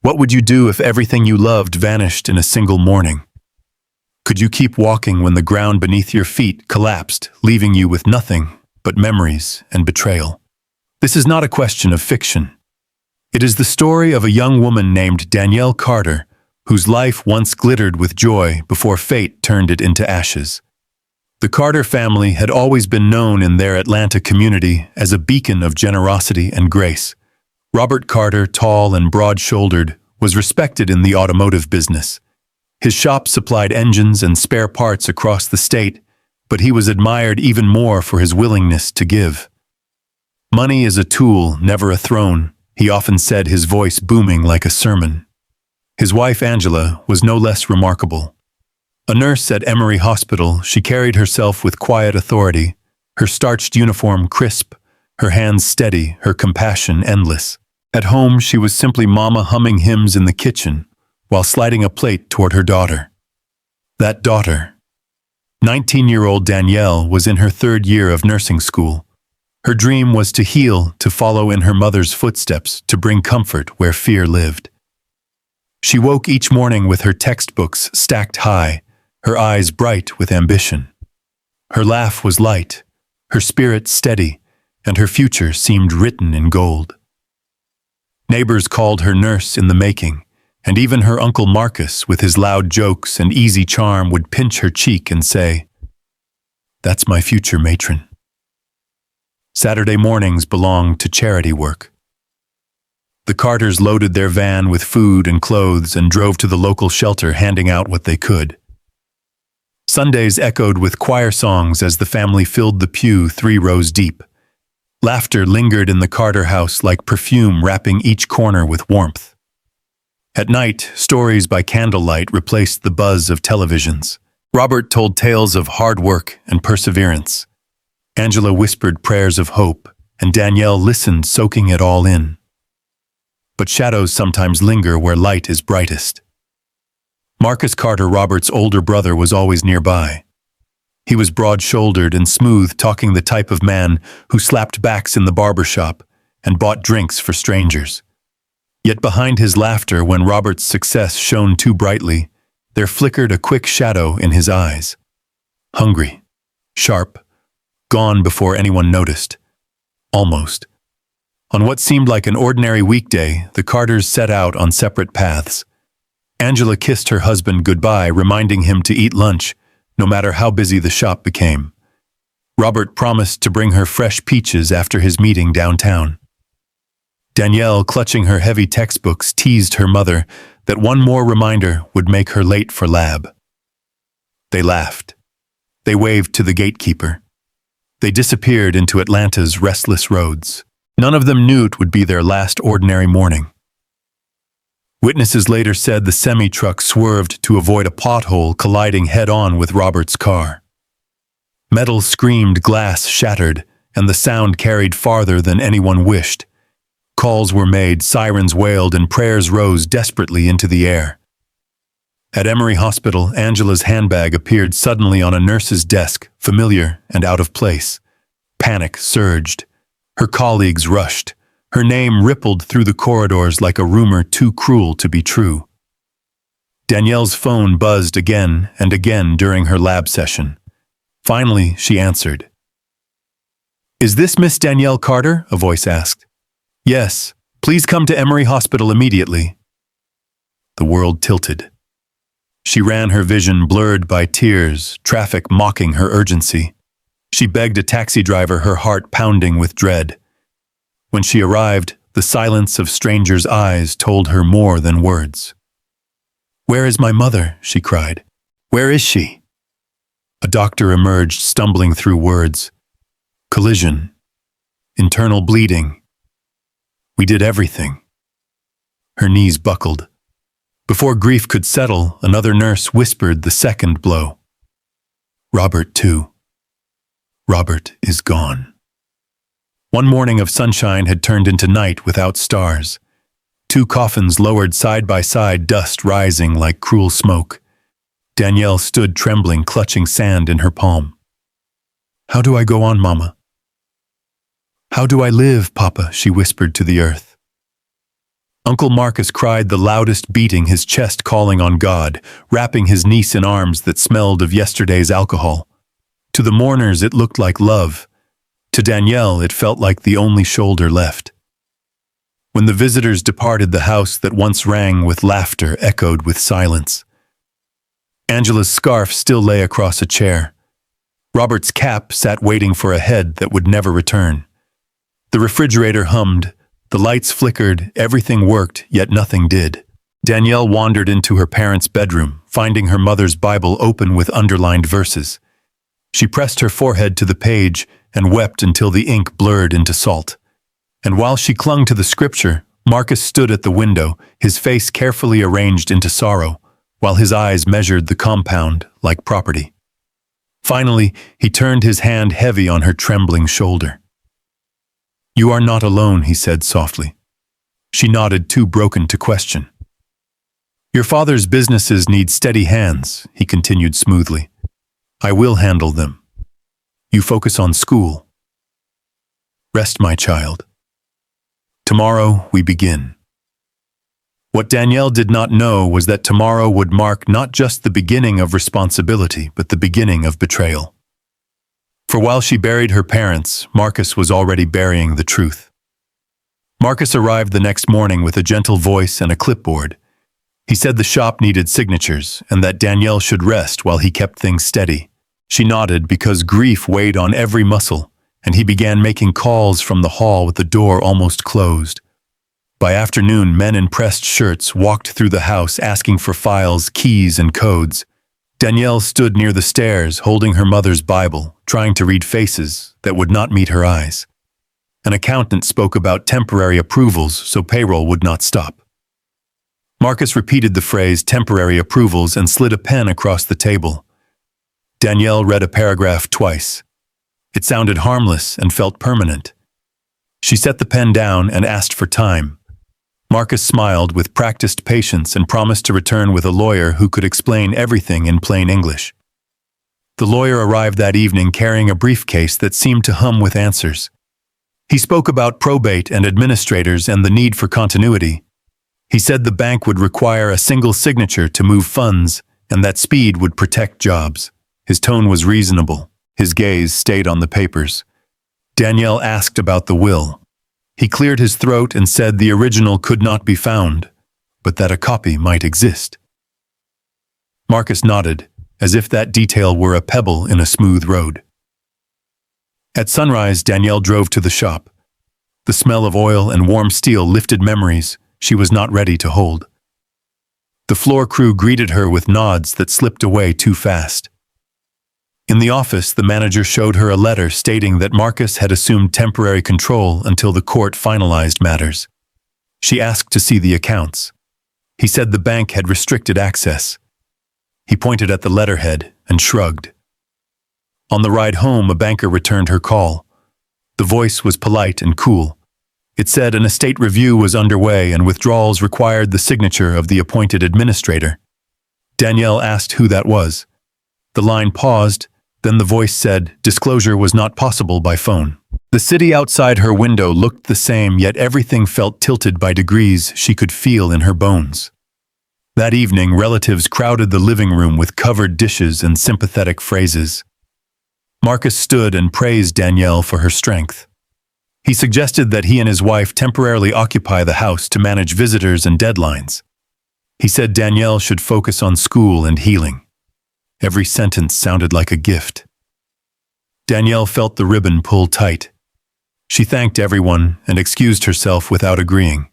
What would you do if everything you loved vanished in a single morning? Could you keep walking when the ground beneath your feet collapsed, leaving you with nothing but memories and betrayal? This is not a question of fiction. It is the story of a young woman named Danielle Carter, whose life once glittered with joy before fate turned it into ashes. The Carter family had always been known in their Atlanta community as a beacon of generosity and grace. Robert Carter, tall and broad-shouldered, was respected in the automotive business. His shop supplied engines and spare parts across the state, but he was admired even more for his willingness to give. "Money is a tool, never a throne," he often said, his voice booming like a sermon. His wife, Angela, was no less remarkable. A nurse at Emory Hospital, she carried herself with quiet authority, her starched uniform crisp, her hands steady, her compassion endless. At home, she was simply Mama humming hymns in the kitchen, while sliding a plate toward her daughter. That daughter, 19-year-old Danielle, was in her third year of nursing school. Her dream was to heal, to follow in her mother's footsteps, to bring comfort where fear lived. She woke each morning with her textbooks stacked high, her eyes bright with ambition. Her laugh was light, her spirit steady, and her future seemed written in gold. Neighbors called her nurse in the making, and even her Uncle Marcus, with his loud jokes and easy charm, would pinch her cheek and say, "That's my future matron." Saturday mornings belonged to charity work. The Carters loaded their van with food and clothes and drove to the local shelter, handing out what they could. Sundays echoed with choir songs as the family filled the pew 3 rows deep. Laughter lingered in the Carter house like perfume, wrapping each corner with warmth. At night, stories by candlelight replaced the buzz of televisions. Robert told tales of hard work and perseverance. Angela whispered prayers of hope, and Danielle listened, soaking it all in. But shadows sometimes linger where light is brightest. Marcus Carter, Robert's older brother, was always nearby. He was broad-shouldered and smooth, talking the type of man who slapped backs in the barber shop and bought drinks for strangers. Yet behind his laughter, when Robert's success shone too brightly, there flickered a quick shadow in his eyes. Hungry, sharp, gone before anyone noticed. Almost. On what seemed like an ordinary weekday, the Carters set out on separate paths. Angela kissed her husband goodbye, reminding him to eat lunch, no matter how busy the shop became. Robert promised to bring her fresh peaches after his meeting downtown. Danielle, clutching her heavy textbooks, teased her mother that one more reminder would make her late for lab. They laughed. They waved to the gatekeeper. They disappeared into Atlanta's restless roads. None of them knew it would be their last ordinary morning. Witnesses later said the semi-truck swerved to avoid a pothole, colliding head-on with Robert's car. Metal screamed, glass shattered, and the sound carried farther than anyone wished. Calls were made, sirens wailed, and prayers rose desperately into the air. At Emory Hospital, Angela's handbag appeared suddenly on a nurse's desk, familiar and out of place. Panic surged. Her colleagues rushed. Her name rippled through the corridors like a rumor too cruel to be true. Danielle's phone buzzed again and again during her lab session. Finally, she answered. "Is this Miss Danielle Carter?" a voice asked. "Yes. Please come to Emory Hospital immediately." The world tilted. She ran, her vision blurred by tears, traffic mocking her urgency. She begged a taxi driver, her heart pounding with dread. When she arrived, the silence of strangers' eyes told her more than words. "Where is my mother?" she cried. "Where is she?" A doctor emerged, stumbling through words. "Collision. Internal bleeding. We did everything." Her knees buckled. Before grief could settle, another nurse whispered the second blow. "Robert, too. Robert is gone." One morning of sunshine had turned into night without stars. 2 coffins lowered side by side, dust rising like cruel smoke. Danielle stood trembling, clutching sand in her palm. "How do I go on, Mama? How do I live, Papa?" she whispered to the earth. Uncle Marcus cried the loudest, beating his chest, calling on God, wrapping his niece in arms that smelled of yesterday's alcohol. To the mourners it looked like love. To Danielle it felt like the only shoulder left. When the visitors departed, the house that once rang with laughter echoed with silence. Angela's scarf still lay across a chair. Robert's cap sat waiting for a head that would never return. The refrigerator hummed, the lights flickered, everything worked, yet nothing did. Danielle wandered into her parents' bedroom, finding her mother's Bible open with underlined verses. She pressed her forehead to the page and wept until the ink blurred into salt. And while she clung to the scripture, Marcus stood at the window, his face carefully arranged into sorrow, while his eyes measured the compound like property. Finally, he turned his hand heavy on her trembling shoulder. "You are not alone," he said softly. She nodded, too broken to question. "Your father's businesses need steady hands," he continued smoothly. "I will handle them. You focus on school. Rest, my child. Tomorrow we begin." What Danielle did not know was that tomorrow would mark not just the beginning of responsibility, but the beginning of betrayal. For while she buried her parents, Marcus was already burying the truth. Marcus arrived the next morning with a gentle voice and a clipboard. He said the shop needed signatures and that Danielle should rest while he kept things steady. She nodded because grief weighed on every muscle, and he began making calls from the hall with the door almost closed. By afternoon, men in pressed shirts walked through the house asking for files, keys, and codes. Danielle stood near the stairs, holding her mother's Bible, trying to read faces that would not meet her eyes. An accountant spoke about temporary approvals so payroll would not stop. Marcus repeated the phrase temporary approvals and slid a pen across the table. Danielle read a paragraph twice. It sounded harmless and felt permanent. She set the pen down and asked for time. Marcus smiled with practiced patience and promised to return with a lawyer who could explain everything in plain English. The lawyer arrived that evening carrying a briefcase that seemed to hum with answers. He spoke about probate and administrators and the need for continuity. He said the bank would require a single signature to move funds and that speed would protect jobs. His tone was reasonable. His gaze stayed on the papers. Danielle asked about the will. He cleared his throat and said the original could not be found, but that a copy might exist. Marcus nodded, as if that detail were a pebble in a smooth road. At sunrise, Danielle drove to the shop. The smell of oil and warm steel lifted memories she was not ready to hold. The floor crew greeted her with nods that slipped away too fast. In the office, the manager showed her a letter stating that Marcus had assumed temporary control until the court finalized matters. She asked to see the accounts. He said the bank had restricted access. He pointed at the letterhead and shrugged. On the ride home, a banker returned her call. The voice was polite and cool. It said an estate review was underway and withdrawals required the signature of the appointed administrator. Danielle asked who that was. The line paused. Then the voice said disclosure was not possible by phone. The city outside her window looked the same, yet everything felt tilted by degrees she could feel in her bones. That evening, relatives crowded the living room with covered dishes and sympathetic phrases. Marcus stood and praised Danielle for her strength. He suggested that he and his wife temporarily occupy the house to manage visitors and deadlines. He said Danielle should focus on school and healing. Every sentence sounded like a gift. Danielle felt the ribbon pull tight. She thanked everyone and excused herself without agreeing.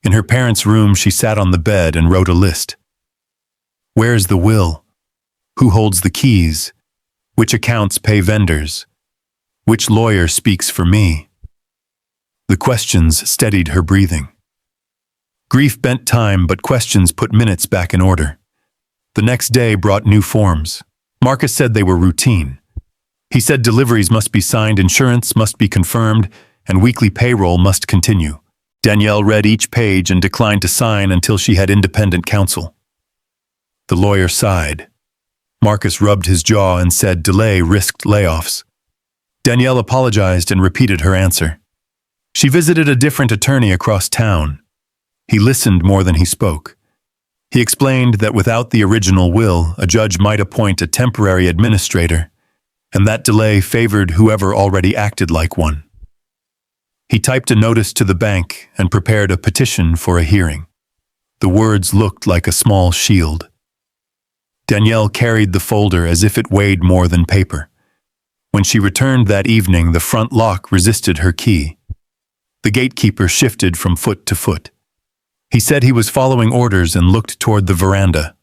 In her parents' room, she sat on the bed and wrote a list. Where's the will? Who holds the keys? Which accounts pay vendors? Which lawyer speaks for me? The questions steadied her breathing. Grief bent time, but questions put minutes back in order. The next day brought new forms. Marcus said they were routine. He said deliveries must be signed, insurance must be confirmed, and weekly payroll must continue. Danielle read each page and declined to sign until she had independent counsel. The lawyer sighed. Marcus rubbed his jaw and said delay risked layoffs. Danielle apologized and repeated her answer. She visited a different attorney across town. He listened more than he spoke. He explained that without the original will, a judge might appoint a temporary administrator, and that delay favored whoever already acted like one. He typed a notice to the bank and prepared a petition for a hearing. The words looked like a small shield. Danielle carried the folder as if it weighed more than paper. When she returned that evening, the front lock resisted her key. The gatekeeper shifted from foot to foot. He said he was following orders and looked toward the veranda.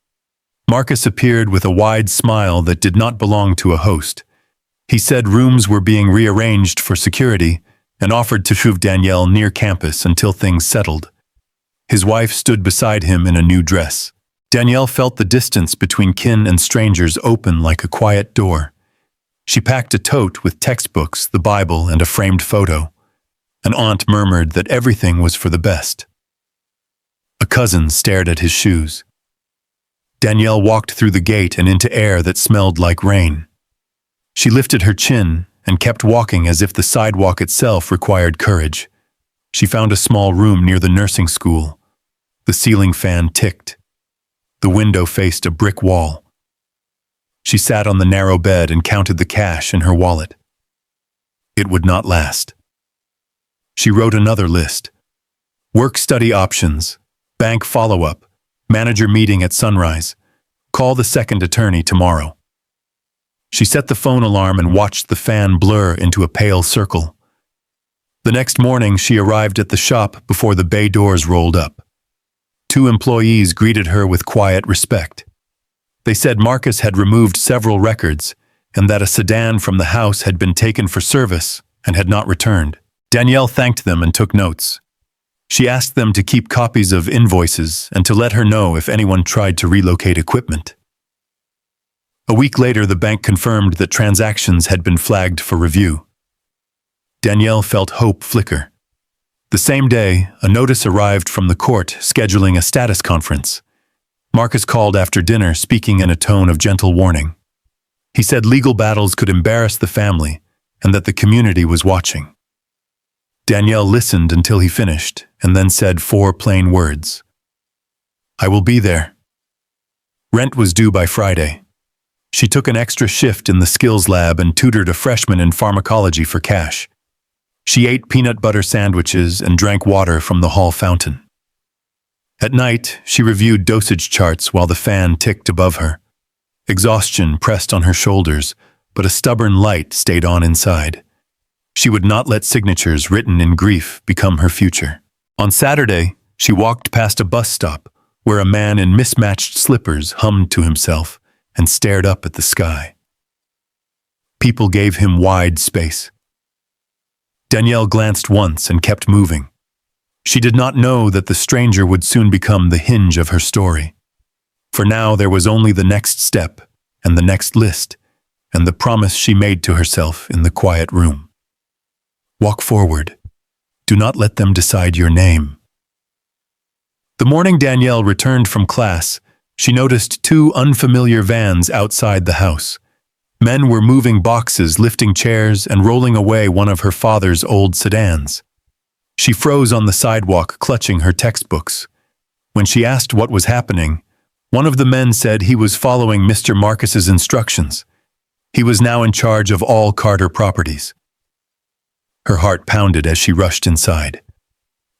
Marcus appeared with a wide smile that did not belong to a host. He said rooms were being rearranged for security and offered to move Danielle near campus until things settled. His wife stood beside him in a new dress. Danielle felt the distance between kin and strangers open like a quiet door. She packed a tote with textbooks, the Bible, and a framed photo. An aunt murmured that everything was for the best. A cousin stared at his shoes. Danielle walked through the gate and into air that smelled like rain. She lifted her chin and kept walking as if the sidewalk itself required courage. She found a small room near the nursing school. The ceiling fan ticked. The window faced a brick wall. She sat on the narrow bed and counted the cash in her wallet. It would not last. She wrote another list. Work-study options, bank follow-up, manager meeting at sunrise. Call the second attorney tomorrow. She set the phone alarm and watched the fan blur into a pale circle. The next morning, she arrived at the shop before the bay doors rolled up. 2 employees greeted her with quiet respect. They said Marcus had removed several records and that a sedan from the house had been taken for service and had not returned. Danielle thanked them and took notes. She asked them to keep copies of invoices and to let her know if anyone tried to relocate equipment. A week later, the bank confirmed that transactions had been flagged for review. Danielle felt hope flicker. The same day, a notice arrived from the court scheduling a status conference. Marcus called after dinner, speaking in a tone of gentle warning. He said legal battles could embarrass the family and that the community was watching. Danielle listened until he finished and then said 4 plain words. I will be there. Rent was due by Friday. She took an extra shift in the skills lab and tutored a freshman in pharmacology for cash. She ate peanut butter sandwiches and drank water from the hall fountain. At night, she reviewed dosage charts while the fan ticked above her. Exhaustion pressed on her shoulders, but a stubborn light stayed on inside. She would not let signatures written in grief become her future. On Saturday, she walked past a bus stop where a man in mismatched slippers hummed to himself and stared up at the sky. People gave him wide space. Danielle glanced once and kept moving. She did not know that the stranger would soon become the hinge of her story. For now, there was only the next step and the next list and the promise she made to herself in the quiet room. Walk forward. Do not let them decide your name. The morning Danielle returned from class, she noticed 2 unfamiliar vans outside the house. Men were moving boxes, lifting chairs, and rolling away one of her father's old sedans. She froze on the sidewalk, clutching her textbooks. When she asked what was happening, one of the men said he was following Mr. Marcus's instructions. He was now in charge of all Carter properties. Her heart pounded as she rushed inside.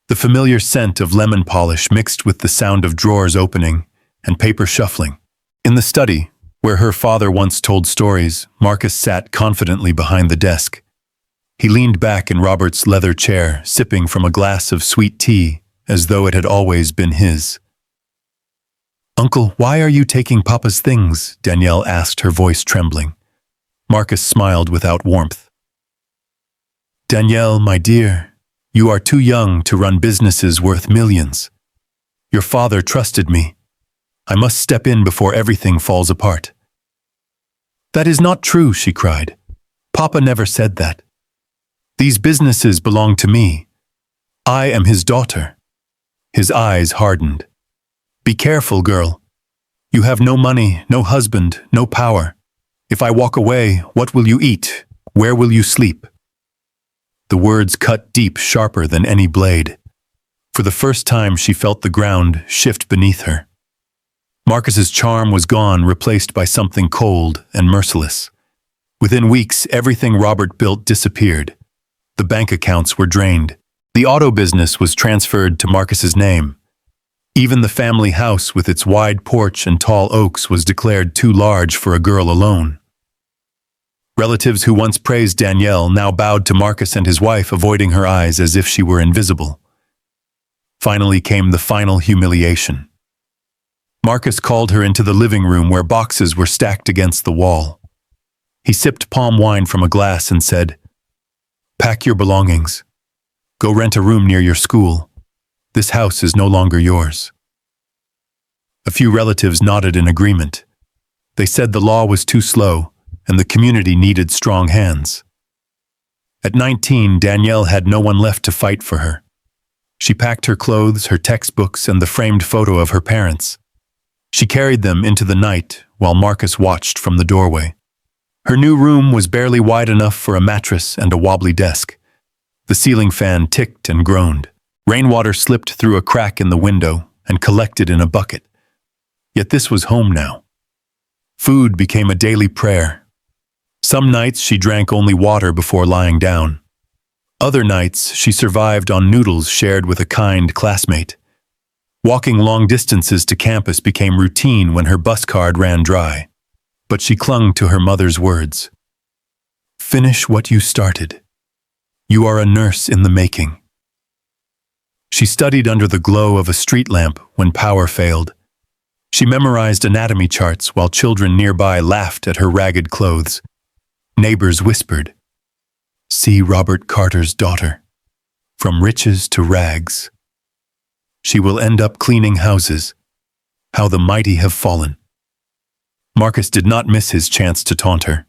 The familiar scent of lemon polish mixed with the sound of drawers opening and paper shuffling. In the study, where her father once told stories, Marcus sat confidently behind the desk. He leaned back in Robert's leather chair, sipping from a glass of sweet tea, as though it had always been his. "Uncle, why are you taking Papa's things?" Danielle asked, her voice trembling. Marcus smiled without warmth. "Danielle, my dear, you are too young to run businesses worth millions. Your father trusted me. I must step in before everything falls apart." "That is not true," she cried. "Papa never said that. These businesses belong to me. I am his daughter." His eyes hardened. "Be careful, girl. You have no money, no husband, no power. If I walk away, what will you eat? Where will you sleep?" The words cut deep, sharper than any blade. For the first time, she felt the ground shift beneath her. Marcus's charm was gone, replaced by something cold and merciless. Within weeks, everything Robert built disappeared. The bank accounts were drained. The auto business was transferred to Marcus's name. Even the family house with its wide porch and tall oaks was declared too large for a girl alone. Relatives who once praised Danielle now bowed to Marcus and his wife, avoiding her eyes as if she were invisible. Finally came the final humiliation. Marcus called her into the living room where boxes were stacked against the wall. He sipped palm wine from a glass and said, "Pack your belongings. Go rent a room near your school. This house is no longer yours." A few relatives nodded in agreement. They said the law was too slow, and the community needed strong hands. At 19, Danielle had no one left to fight for her. She packed her clothes, her textbooks, and the framed photo of her parents. She carried them into the night while Marcus watched from the doorway. Her new room was barely wide enough for a mattress and a wobbly desk. The ceiling fan ticked and groaned. Rainwater slipped through a crack in the window and collected in a bucket. Yet this was home now. Food became a daily prayer. Some nights she drank only water before lying down. Other nights she survived on noodles shared with a kind classmate. Walking long distances to campus became routine when her bus card ran dry. But she clung to her mother's words. "Finish what you started. You are a nurse in the making." She studied under the glow of a street lamp when power failed. She memorized anatomy charts while children nearby laughed at her ragged clothes. Neighbors whispered, "See Robert Carter's daughter. From riches to rags. She will end up cleaning houses. How the mighty have fallen." Marcus did not miss his chance to taunt her.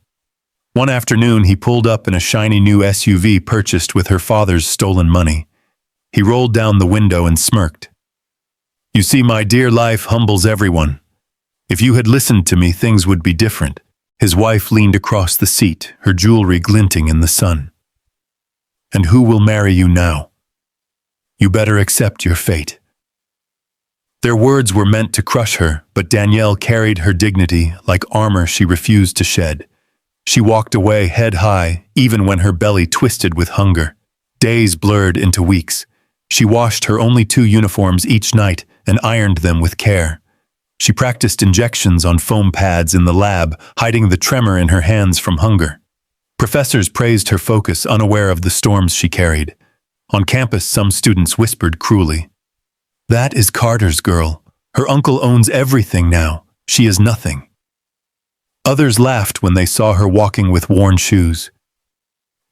One afternoon, he pulled up in a shiny new SUV purchased with her father's stolen money. He rolled down the window and smirked. "You see, my dear, life humbles everyone. If you had listened to me, things would be different." His wife leaned across the seat, her jewelry glinting in the sun. "And who will marry you now? You better accept your fate." Their words were meant to crush her, but Danielle carried her dignity like armor she refused to shed. She walked away head high, even when her belly twisted with hunger. Days blurred into weeks. She washed her only 2 uniforms each night and ironed them with care. She practiced injections on foam pads in the lab, hiding the tremor in her hands from hunger. Professors praised her focus, unaware of the storms she carried. On campus, some students whispered cruelly, "That is Carter's girl. Her uncle owns everything now. She is nothing." Others laughed when they saw her walking with worn shoes.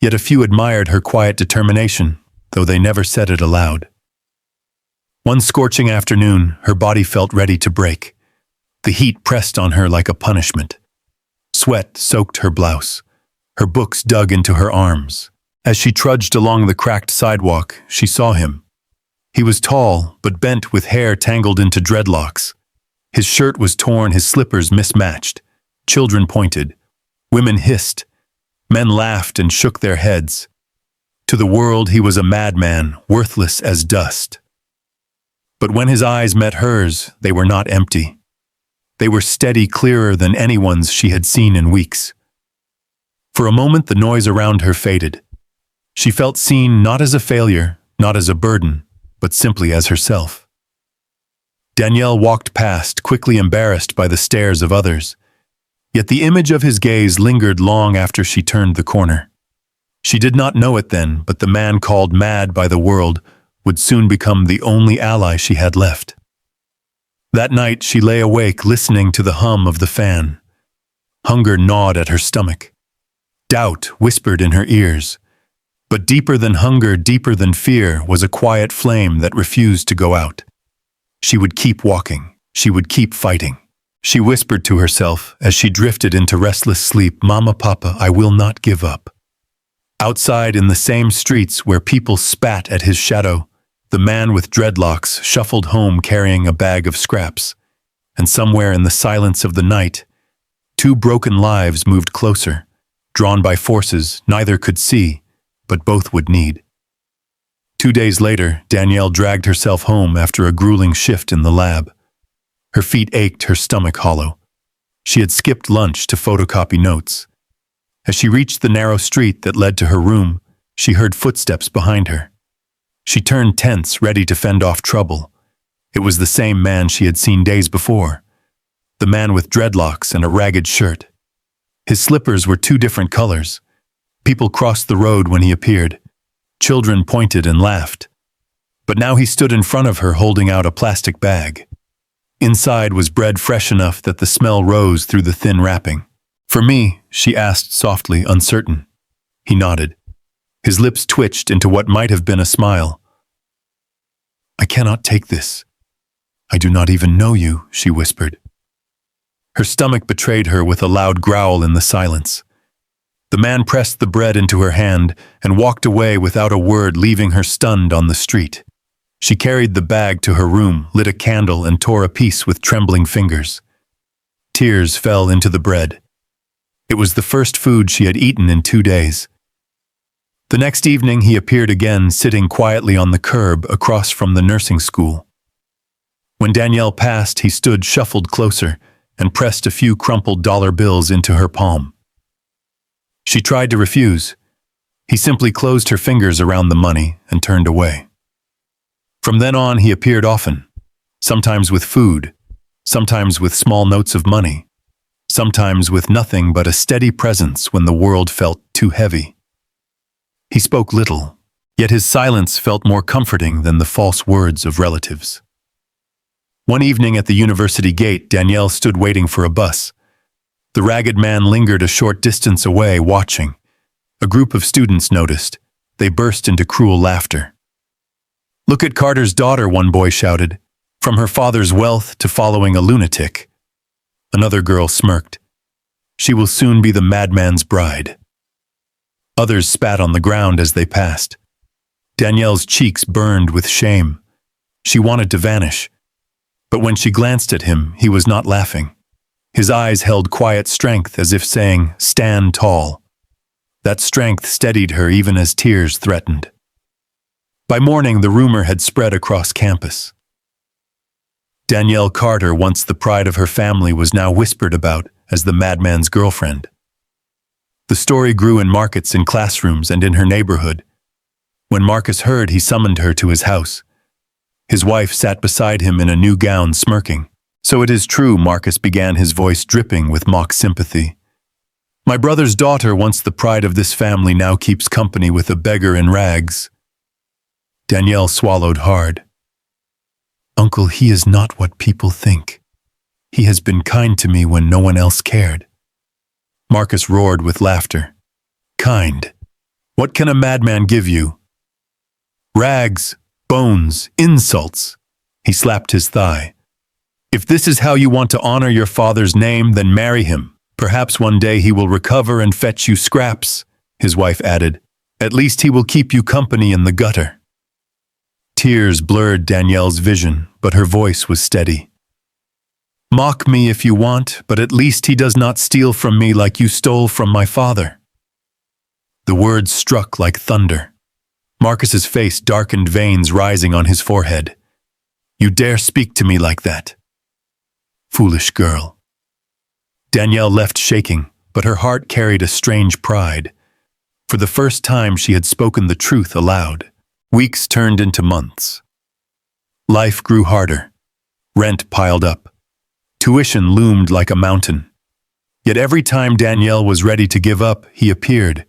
Yet a few admired her quiet determination, though they never said it aloud. One scorching afternoon, her body felt ready to break. The heat pressed on her like a punishment. Sweat soaked her blouse. Her books dug into her arms. As she trudged along the cracked sidewalk, she saw him. He was tall, but bent with hair tangled into dreadlocks. His shirt was torn, his slippers mismatched. Children pointed. Women hissed. Men laughed and shook their heads. To the world, he was a madman, worthless as dust. But when his eyes met hers, they were not empty. They were steady, clearer than anyone's she had seen in weeks. For a moment, the noise around her faded. She felt seen not as a failure, not as a burden, but simply as herself. Danielle walked past, quickly embarrassed by the stares of others. Yet the image of his gaze lingered long after she turned the corner. She did not know it then, but the man called mad by the world would soon become the only ally she had left. That night she lay awake listening to the hum of the fan. Hunger gnawed at her stomach. Doubt whispered in her ears. But deeper than hunger, deeper than fear, was a quiet flame that refused to go out. She would keep walking. She would keep fighting. She whispered to herself as she drifted into restless sleep, "Mama, Papa, I will not give up." Outside, in the same streets where people spat at his shadow, the man with dreadlocks shuffled home carrying a bag of scraps. And somewhere in the silence of the night, 2 broken lives moved closer, drawn by forces neither could see, but both would need. 2 days later, Danielle dragged herself home after a grueling shift in the lab. Her feet ached, her stomach hollow. She had skipped lunch to photocopy notes. As she reached the narrow street that led to her room, she heard footsteps behind her. She turned tense, ready to fend off trouble. It was the same man she had seen days before. The man with dreadlocks and a ragged shirt. His slippers were 2 different colors. People crossed the road when he appeared. Children pointed and laughed. But now he stood in front of her holding out a plastic bag. Inside was bread fresh enough that the smell rose through the thin wrapping. "For me?" she asked softly, uncertain. He nodded. His lips twitched into what might have been a smile. "I cannot take this. I do not even know you," she whispered. Her stomach betrayed her with a loud growl in the silence. The man pressed the bread into her hand and walked away without a word, leaving her stunned on the street. She carried the bag to her room, lit a candle, and tore a piece with trembling fingers. Tears fell into the bread. It was the first food she had eaten in 2 days. The next evening he appeared again, sitting quietly on the curb across from the nursing school. When Danielle passed, he stood shuffled closer and pressed a few crumpled dollar bills into her palm. She tried to refuse. He simply closed her fingers around the money and turned away. From then on, he appeared often, sometimes with food, sometimes with small notes of money, sometimes with nothing but a steady presence when the world felt too heavy. He spoke little, yet his silence felt more comforting than the false words of relatives. One evening at the university gate, Danielle stood waiting for a bus. The ragged man lingered a short distance away, watching. A group of students noticed. They burst into cruel laughter. "Look at Carter's daughter," one boy shouted. "From her father's wealth to following a lunatic." Another girl smirked. "She will soon be the madman's bride." Others spat on the ground as they passed. Danielle's cheeks burned with shame. She wanted to vanish. But when she glanced at him, he was not laughing. His eyes held quiet strength, as if saying, "Stand tall." That strength steadied her even as tears threatened. By morning, the rumor had spread across campus. Danielle Carter, once the pride of her family, was now whispered about as the madman's girlfriend. The story grew in markets, in classrooms, and in her neighborhood. When Marcus heard, he summoned her to his house. His wife sat beside him in a new gown, smirking. "So it is true," Marcus began, his voice dripping with mock sympathy. "My brother's daughter, once the pride of this family, now keeps company with a beggar in rags." Danielle swallowed hard. "Uncle, he is not what people think. He has been kind to me when no one else cared." Marcus roared with laughter. "Kind? What can a madman give you? Rags, bones, insults." He slapped his thigh. "If this is how you want to honor your father's name, then marry him. Perhaps one day he will recover and fetch you scraps," his wife added. "At least he will keep you company in the gutter." Tears blurred Danielle's vision, but her voice was steady. "Mock me if you want, but at least he does not steal from me like you stole from my father." The words struck like thunder. Marcus's face darkened, veins rising on his forehead. "You dare speak to me like that? Foolish girl." Danielle left shaking, but her heart carried a strange pride. For the first time, she had spoken the truth aloud. Weeks turned into months. Life grew harder. Rent piled up. Tuition loomed like a mountain. Yet every time Danielle was ready to give up, he appeared.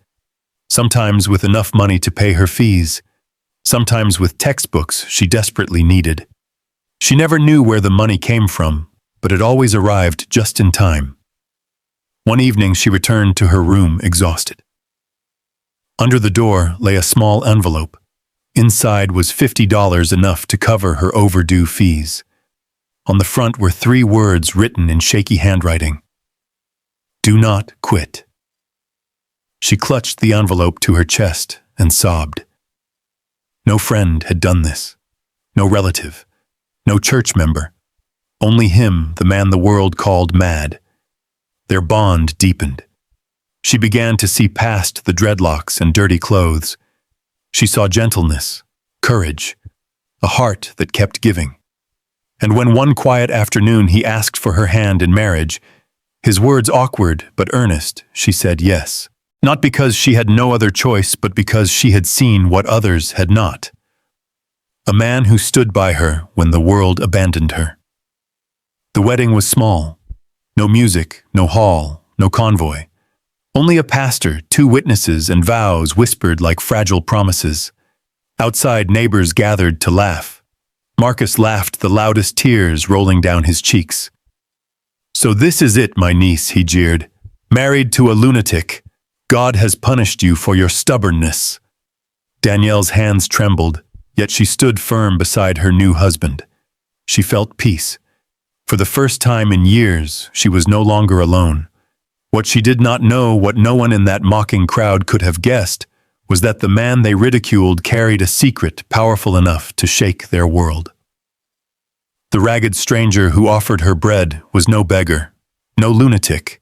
Sometimes with enough money to pay her fees. Sometimes with textbooks she desperately needed. She never knew where the money came from, but it always arrived just in time. One evening she returned to her room exhausted. Under the door lay a small envelope. Inside was $50, enough to cover her overdue fees. On the front were 3 words written in shaky handwriting. "Do not quit." She clutched the envelope to her chest and sobbed. No friend had done this. No relative. No church member. Only him, the man the world called mad. Their bond deepened. She began to see past the dreadlocks and dirty clothes. She saw gentleness, courage, a heart that kept giving. And when one quiet afternoon he asked for her hand in marriage, his words awkward but earnest, she said yes. Not because she had no other choice, but because she had seen what others had not. A man who stood by her when the world abandoned her. The wedding was small. No music, no hall, no convoy. Only a pastor, 2 witnesses, and vows whispered like fragile promises. Outside, neighbors gathered to laugh. Marcus laughed, the loudest tears rolling down his cheeks. "So this is it, my niece," he jeered. "Married to a lunatic. God has punished you for your stubbornness." Danielle's hands trembled, yet she stood firm beside her new husband. She felt peace. For the first time in years, she was no longer alone. What she did not know, what no one in that mocking crowd could have guessed, was that the man they ridiculed carried a secret powerful enough to shake their world. The ragged stranger who offered her bread was no beggar, no lunatic.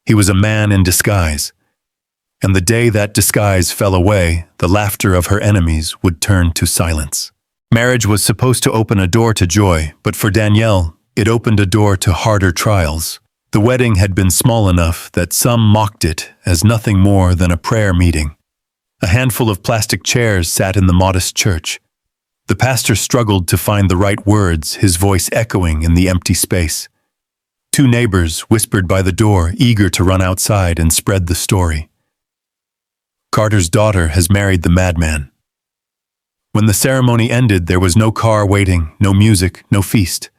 He was a man in disguise. And the day that disguise fell away, the laughter of her enemies would turn to silence. Marriage was supposed to open a door to joy, but for Danielle, it opened a door to harder trials. The wedding had been small enough that some mocked it as nothing more than a prayer meeting. A handful of plastic chairs sat in the modest church. The pastor struggled to find the right words, his voice echoing in the empty space. 2 neighbors whispered by the door, eager to run outside and spread the story. "Carter's daughter has married the madman." When the ceremony ended, there was no car waiting, no music, no feast.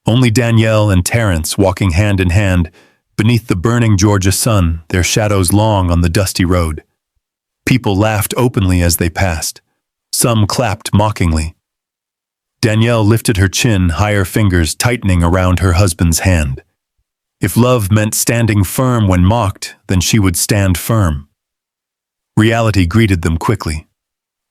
Only Danielle and Terence walking hand in hand beneath the burning Georgia sun, their shadows long on the dusty road. People laughed openly as they passed. Some clapped mockingly. Danielle lifted her chin, higher fingers tightening around her husband's hand. If love meant standing firm when mocked, then she would stand firm. Reality greeted them quickly.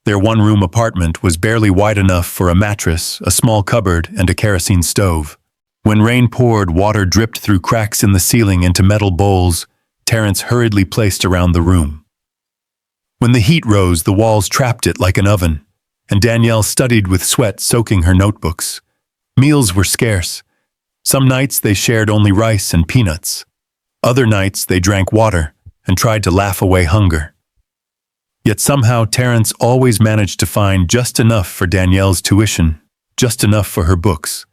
Their 1-room apartment was barely wide enough for a mattress, a small cupboard, and a kerosene stove. When rain poured, water dripped through cracks in the ceiling into metal bowls Terence hurriedly placed around the room. When the heat rose, the walls trapped it like an oven, and Danielle studied with sweat soaking her notebooks. Meals were scarce. Some nights they shared only rice and peanuts. Other nights they drank water and tried to laugh away hunger. Yet somehow Terence always managed to find just enough for Danielle's tuition, just enough for her books.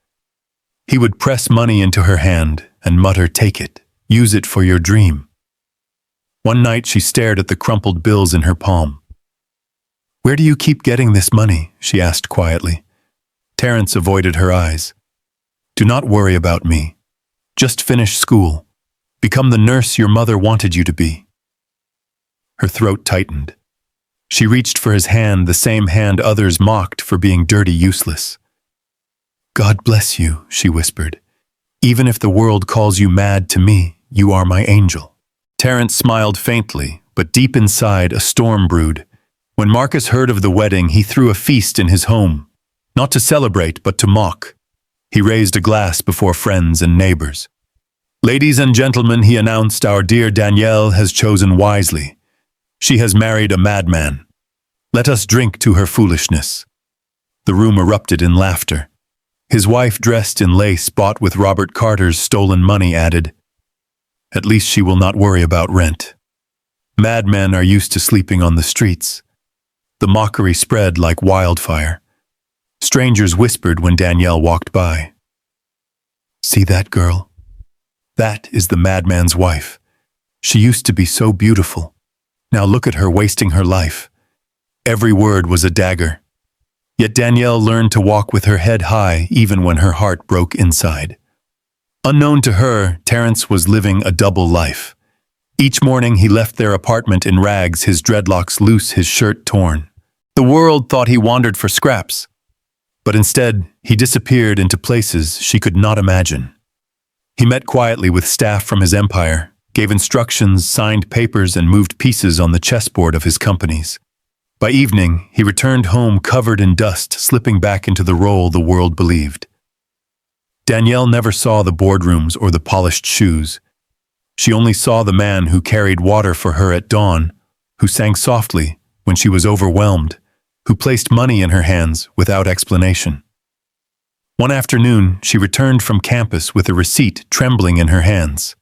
He would press money into her hand and mutter, "Take it, use it for your dream." One night she stared at the crumpled bills in her palm. "Where do you keep getting this money?" she asked quietly. Terence avoided her eyes. "Do not worry about me. Just finish school. Become the nurse your mother wanted you to be." Her throat tightened. She reached for his hand, the same hand others mocked for being dirty, useless. "God bless you," she whispered. "Even if the world calls you mad, to me, you are my angel." Terence smiled faintly, but deep inside a storm brewed. When Marcus heard of the wedding, he threw a feast in his home, not to celebrate, but to mock. He raised a glass before friends and neighbors. "Ladies and gentlemen," he announced, "our dear Danielle has chosen wisely. She has married a madman. Let us drink to her foolishness." The room erupted in laughter. His wife, dressed in lace bought with Robert Carter's stolen money, added, "At least she will not worry about rent. Madmen are used to sleeping on the streets." The mockery spread like wildfire. Strangers whispered when Danielle walked by. "See that girl? That is the madman's wife. She used to be so beautiful. Now look at her wasting her life." Every word was a dagger. Yet Danielle learned to walk with her head high even when her heart broke inside. Unknown to her, Terence was living a double life. Each morning he left their apartment in rags, his dreadlocks loose, his shirt torn. The world thought he wandered for scraps, but instead he disappeared into places she could not imagine. He met quietly with staff from his empire, gave instructions, signed papers, and moved pieces on the chessboard of his companies. By evening, he returned home covered in dust, slipping back into the role the world believed. Danielle never saw the boardrooms or the polished shoes. She only saw the man who carried water for her at dawn, who sang softly when she was overwhelmed, who placed money in her hands without explanation. One afternoon, she returned from campus with a receipt trembling in her hands.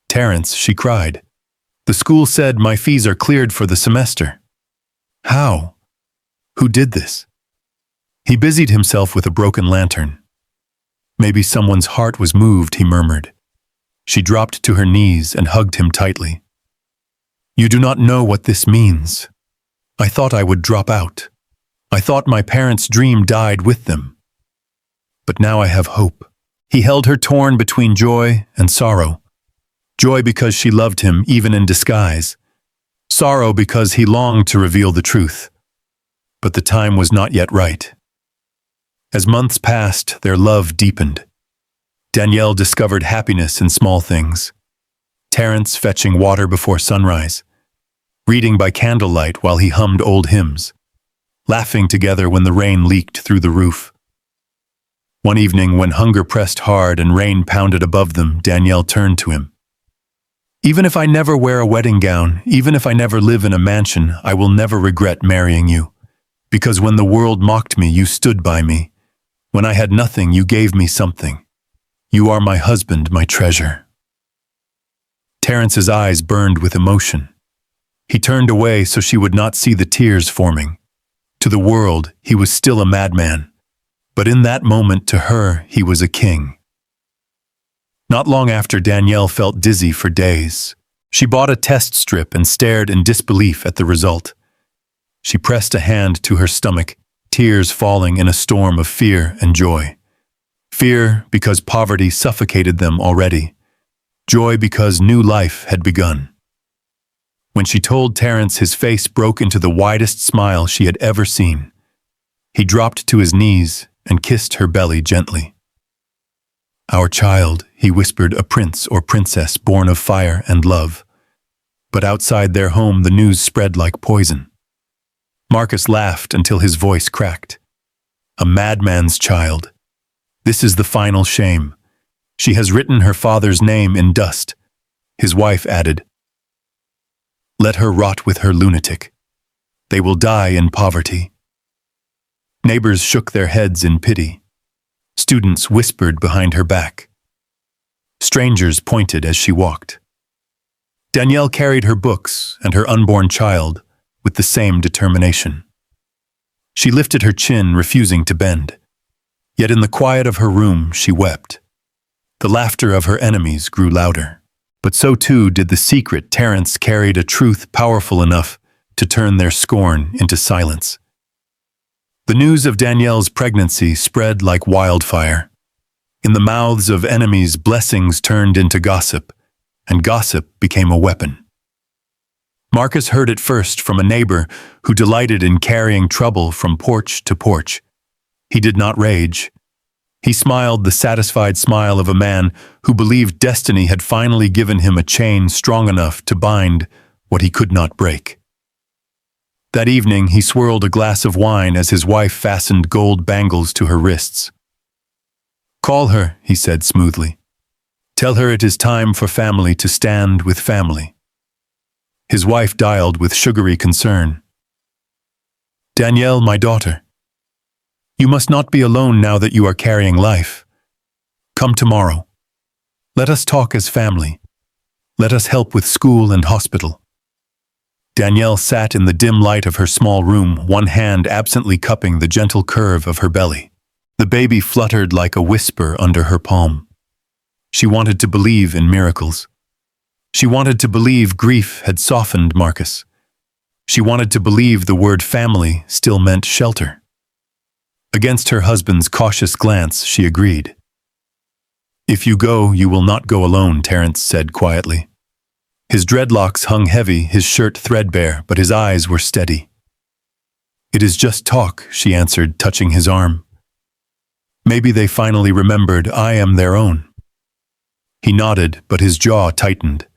"Terence," she cried, "the school said my fees are cleared for the semester." "How? Who did this?" He busied himself with a broken lantern. "Maybe someone's heart was moved," he murmured. She dropped to her knees and hugged him tightly. "You do not know what this means. I thought I would drop out. I thought my parents' dream died with them. But now I have hope." He held her torn between joy and sorrow. Joy because she loved him even in disguise. Sorrow because he longed to reveal the truth. But the time was not yet right. As months passed, their love deepened. Danielle discovered happiness in small things. Terence fetching water before sunrise, reading by candlelight while he hummed old hymns, laughing together when the rain leaked through the roof. One evening, when hunger pressed hard and rain pounded above them, Danielle turned to him. "Even if I never wear a wedding gown, even if I never live in a mansion, I will never regret marrying you. Because when the world mocked me, you stood by me. When I had nothing, you gave me something. You are my husband, my treasure." Terence's eyes burned with emotion. He turned away so she would not see the tears forming. To the world, he was still a madman. But in that moment, to her, he was a king. Not long after, Danielle felt dizzy for days. She bought a test strip and stared in disbelief at the result. She pressed a hand to her stomach, tears falling in a storm of fear and joy. Fear because poverty suffocated them already. Joy because new life had begun. When she told Terence, his face broke into the widest smile she had ever seen. He dropped to his knees and kissed her belly gently. "Our child," he whispered, "a prince or princess born of fire and love." But outside their home, the news spread like poison. Marcus laughed until his voice cracked. "A madman's child. This is the final shame. She has written her father's name in dust." His wife added, "Let her rot with her lunatic. They will die in poverty." Neighbors shook their heads in pity. Students whispered behind her back. Strangers pointed as she walked. Danielle carried her books and her unborn child with the same determination. She lifted her chin, refusing to bend. Yet in the quiet of her room, she wept. The laughter of her enemies grew louder. But so too did the secret. Terence carried a truth powerful enough to turn their scorn into silence. The news of Danielle's pregnancy spread like wildfire. In the mouths of enemies, blessings turned into gossip, and gossip became a weapon. Marcus heard it first from a neighbor who delighted in carrying trouble from porch to porch. He did not rage. He smiled the satisfied smile of a man who believed destiny had finally given him a chain strong enough to bind what he could not break. That evening, he swirled a glass of wine as his wife fastened gold bangles to her wrists. "Call her," he said smoothly. "Tell her it is time for family to stand with family." His wife dialed with sugary concern. "Danielle, my daughter. You must not be alone now that you are carrying life. Come tomorrow. Let us talk as family. Let us help with school and hospital." Danielle sat in the dim light of her small room, one hand absently cupping the gentle curve of her belly. The baby fluttered like a whisper under her palm. She wanted to believe in miracles. She wanted to believe grief had softened Marcus. She wanted to believe the word family still meant shelter. Against her husband's cautious glance, she agreed. "If you go, you will not go alone," Terence said quietly. His dreadlocks hung heavy, his shirt threadbare, but his eyes were steady. "It is just talk," she answered, touching his arm. "Maybe they finally remembered I am their own." He nodded, but his jaw tightened.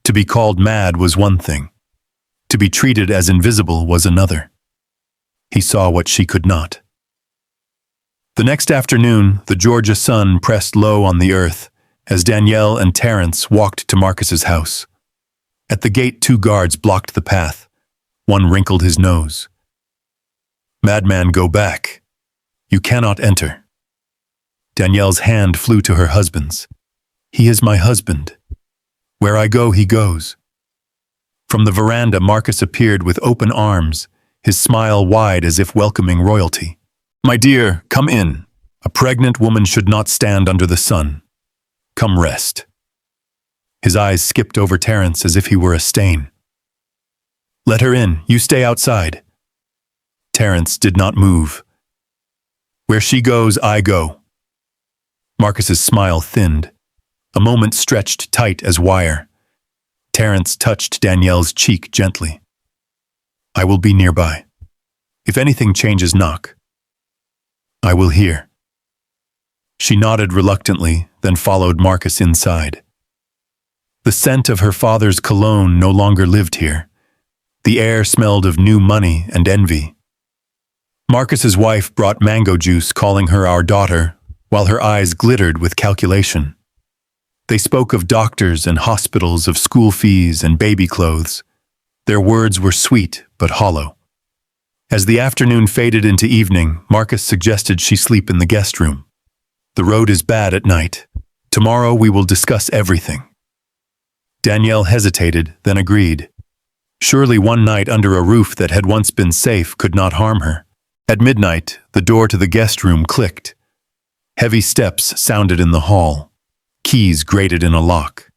To be called mad was one thing. To be treated as invisible was another. He saw what she could not. The next afternoon, the Georgia sun pressed low on the earth as Danielle and Terence walked to Marcus's house. At the gate, 2 guards blocked the path. One wrinkled his nose. Madman, go back. You cannot enter. Danielle's hand flew to her husband's. He is my husband. Where I go, he goes. From the veranda, Marcus appeared with open arms, his smile wide as if welcoming royalty. My dear, come in. A pregnant woman should not stand under the sun. Come rest. His eyes skipped over Terence as if he were a stain. Let her in, you stay outside. Terence did not move. Where she goes, I go. Marcus's smile thinned. A moment stretched tight as wire. Terence touched Danielle's cheek gently. I will be nearby. If anything changes, knock. I will hear. She nodded reluctantly, then followed Marcus inside. The scent of her father's cologne no longer lived here. The air smelled of new money and envy. Marcus's wife brought mango juice, calling her our daughter, while her eyes glittered with calculation. They spoke of doctors and hospitals, of school fees and baby clothes. Their words were sweet but hollow. As the afternoon faded into evening, Marcus suggested she sleep in the guest room. The road is bad at night. Tomorrow we will discuss everything. Danielle hesitated, then agreed. Surely one night under a roof that had once been safe could not harm her. At midnight, the door to the guest room clicked. Heavy steps sounded in the hall. Keys grated in a lock.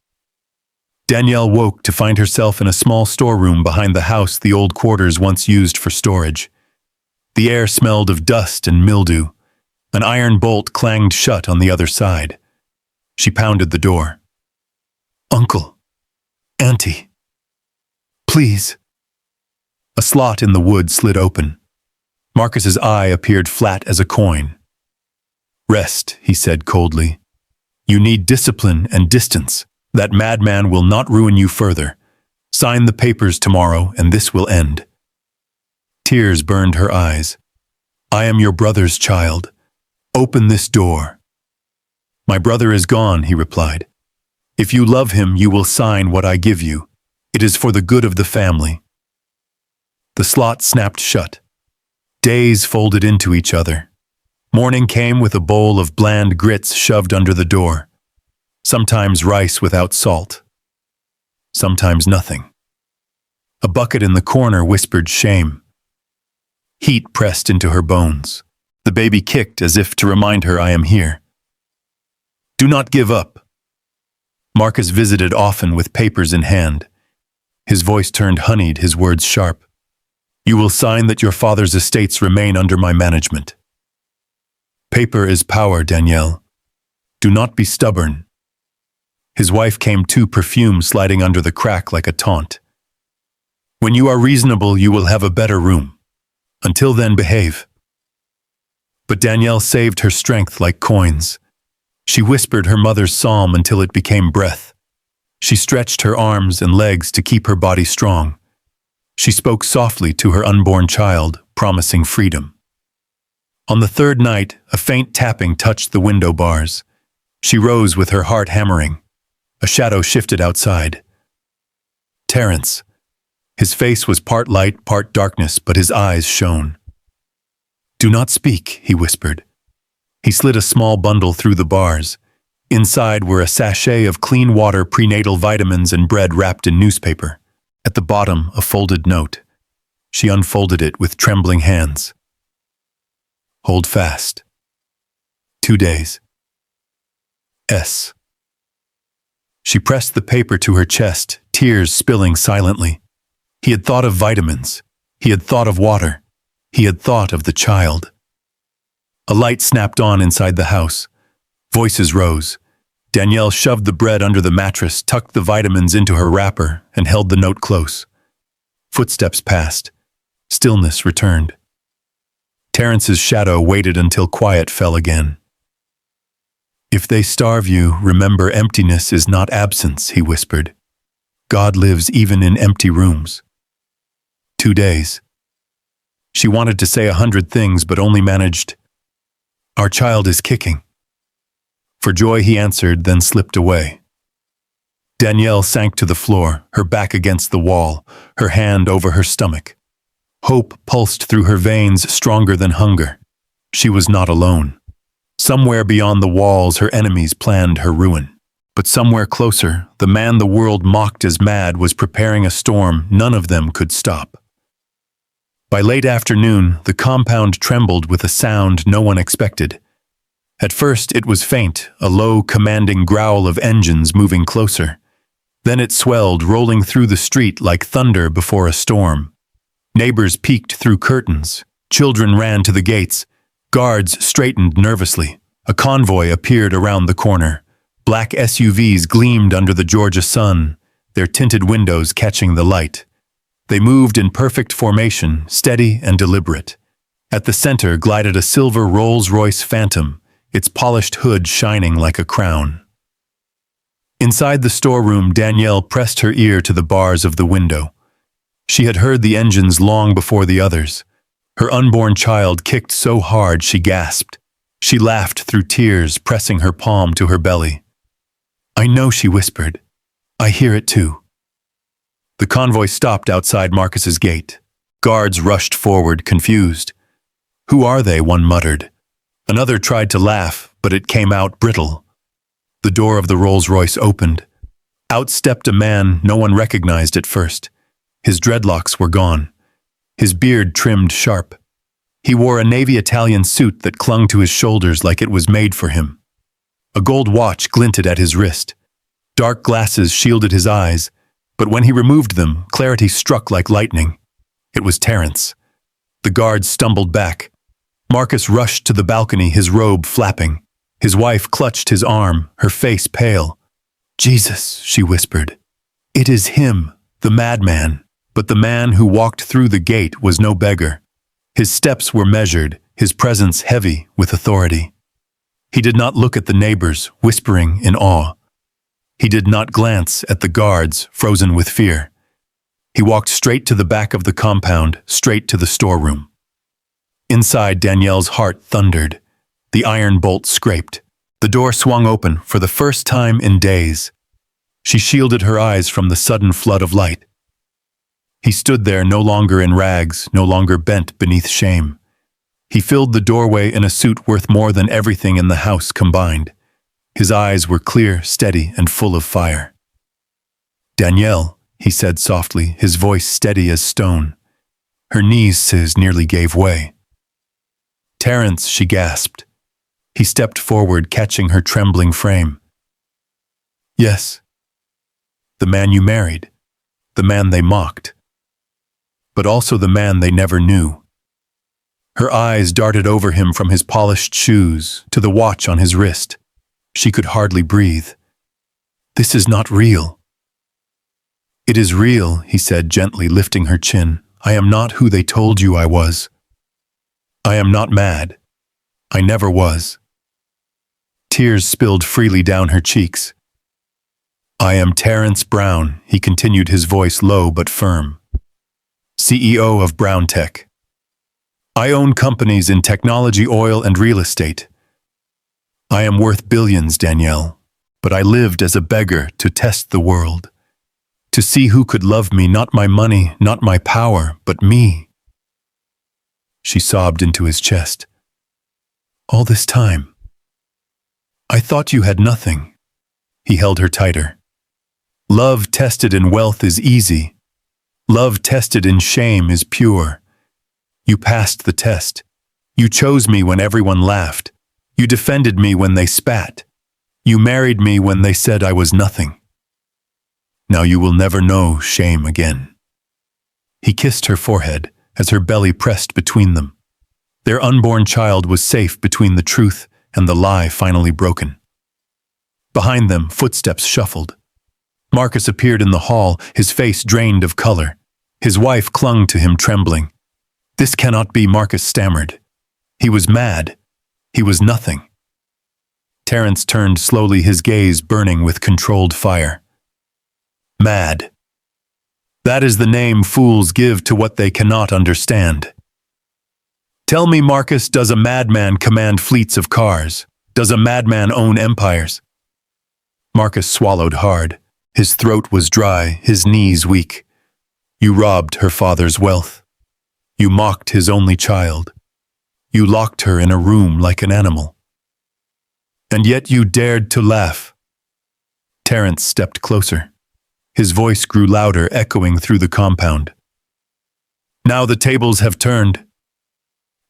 Danielle woke to find herself in a small storeroom behind the house, the old quarters once used for storage. The air smelled of dust and mildew. An iron bolt clanged shut on the other side. She pounded the door. Uncle, Auntie, please. A slot in the wood slid open. Marcus's eye appeared flat as a coin. Rest, he said coldly. You need discipline and distance. That madman will not ruin you further. Sign the papers tomorrow, and this will end. Tears burned her eyes. I am your brother's child. Open this door. My brother is gone, he replied. If you love him, you will sign what I give you. It is for the good of the family. The slot snapped shut. Days folded into each other. Morning came with a bowl of bland grits shoved under the door. Sometimes rice without salt. Sometimes nothing. A bucket in the corner whispered shame. Heat pressed into her bones. The baby kicked as if to remind her, I am here. Do not give up. Marcus visited often with papers in hand. His voice turned honeyed, his words sharp. You will sign that your father's estates remain under my management. Paper is power, Danielle. Do not be stubborn. His wife came to, perfume sliding under the crack like a taunt. When you are reasonable, you will have a better room. Until then, behave. But Danielle saved her strength like coins. She whispered her mother's psalm until it became breath. She stretched her arms and legs to keep her body strong. She spoke softly to her unborn child, promising freedom. On the third night, a faint tapping touched the window bars. She rose with her heart hammering. A shadow shifted outside. Terence. His face was part light, part darkness, but his eyes shone. Do not speak, he whispered. He slid a small bundle through the bars. Inside were a sachet of clean water, prenatal vitamins, and bread wrapped in newspaper. At the bottom, a folded note. She unfolded it with trembling hands. Hold fast. 2 days. S. She pressed the paper to her chest, tears spilling silently. He had thought of vitamins. He had thought of water. He had thought of the child. A light snapped on inside the house. Voices rose. Danielle shoved the bread under the mattress, tucked the vitamins into her wrapper, and held the note close. Footsteps passed. Stillness returned. Terence's shadow waited until quiet fell again. If they starve you, remember emptiness is not absence, he whispered. God lives even in empty rooms. 2 days. She wanted to say 100 things, but only managed, Our child is kicking. For joy he answered, then slipped away. Danielle sank to the floor, her back against the wall, her hand over her stomach. Hope pulsed through her veins stronger than hunger. She was not alone. Somewhere beyond the walls, her enemies planned her ruin. But somewhere closer, the man the world mocked as mad was preparing a storm none of them could stop. By late afternoon, the compound trembled with a sound no one expected. At first, it was faint, a low, commanding growl of engines moving closer. Then it swelled, rolling through the street like thunder before a storm. Neighbors peeked through curtains. Children ran to the gates. Guards straightened nervously. A convoy appeared around the corner. Black SUVs gleamed under the Georgia sun, their tinted windows catching the light. They moved in perfect formation, steady and deliberate. At the center glided a silver Rolls-Royce Phantom, its polished hood shining like a crown. Inside the storeroom, Danielle pressed her ear to the bars of the window. She had heard the engines long before the others. Her unborn child kicked so hard she gasped. She laughed through tears, pressing her palm to her belly. "I know," she whispered. "I hear it too." The convoy stopped outside Marcus's gate. Guards rushed forward, confused. "Who are they?" one muttered. Another tried to laugh, but it came out brittle. The door of the Rolls-Royce opened. Out stepped a man no one recognized at first. His dreadlocks were gone. His beard trimmed sharp. He wore a navy Italian suit that clung to his shoulders like it was made for him. A gold watch glinted at his wrist. Dark glasses shielded his eyes, but when he removed them, clarity struck like lightning. It was Terence. The guards stumbled back. Marcus rushed to the balcony, his robe flapping. His wife clutched his arm, her face pale. "Jesus," she whispered. "It is him, the madman." But the man who walked through the gate was no beggar. His steps were measured, his presence heavy with authority. He did not look at the neighbors, whispering in awe. He did not glance at the guards, frozen with fear. He walked straight to the back of the compound, straight to the storeroom. Inside, Danielle's heart thundered. The iron bolt scraped. The door swung open for the first time in days. She shielded her eyes from the sudden flood of light. He stood there, no longer in rags, no longer bent beneath shame. He filled the doorway in a suit worth more than everything in the house combined. His eyes were clear, steady, and full of fire. "Danielle," he said softly, his voice steady as stone. Her knees nearly gave way. "Terence," she gasped. He stepped forward, catching her trembling frame. "Yes. The man you married. The man they mocked. But also the man they never knew." Her eyes darted over him from his polished shoes to the watch on his wrist. She could hardly breathe. "This is not real." "It is real," he said gently, lifting her chin. "I am not who they told you I was. I am not mad. I never was." Tears spilled freely down her cheeks. "I am Terence Brown," he continued, his voice low but firm. "CEO of Brown Tech. I own companies in technology, oil, and real estate. I am worth billions, Danielle, but I lived as a beggar to test the world, to see who could love me, not my money, not my power, but me." She sobbed into his chest. "All this time, I thought you had nothing." He held her tighter. "Love tested in wealth is easy. Love tested in shame is pure. You passed the test. You chose me when everyone laughed. You defended me when they spat. You married me when they said I was nothing. Now you will never know shame again." He kissed her forehead as her belly pressed between them. Their unborn child was safe between the truth and the lie finally broken. Behind them, footsteps shuffled. Marcus appeared in the hall, his face drained of color. His wife clung to him, trembling. "This cannot be," Marcus stammered. He was mad. He was nothing. Terence turned slowly, his gaze burning with controlled fire. "Mad. That is the name fools give to what they cannot understand. Tell me, Marcus, does a madman command fleets of cars? Does a madman own empires?" Marcus swallowed hard. His throat was dry, his knees weak. "You robbed her father's wealth. You mocked his only child. You locked her in a room like an animal. And yet you dared to laugh. Terence stepped closer. His voice grew louder, echoing through the compound. Now the tables have turned.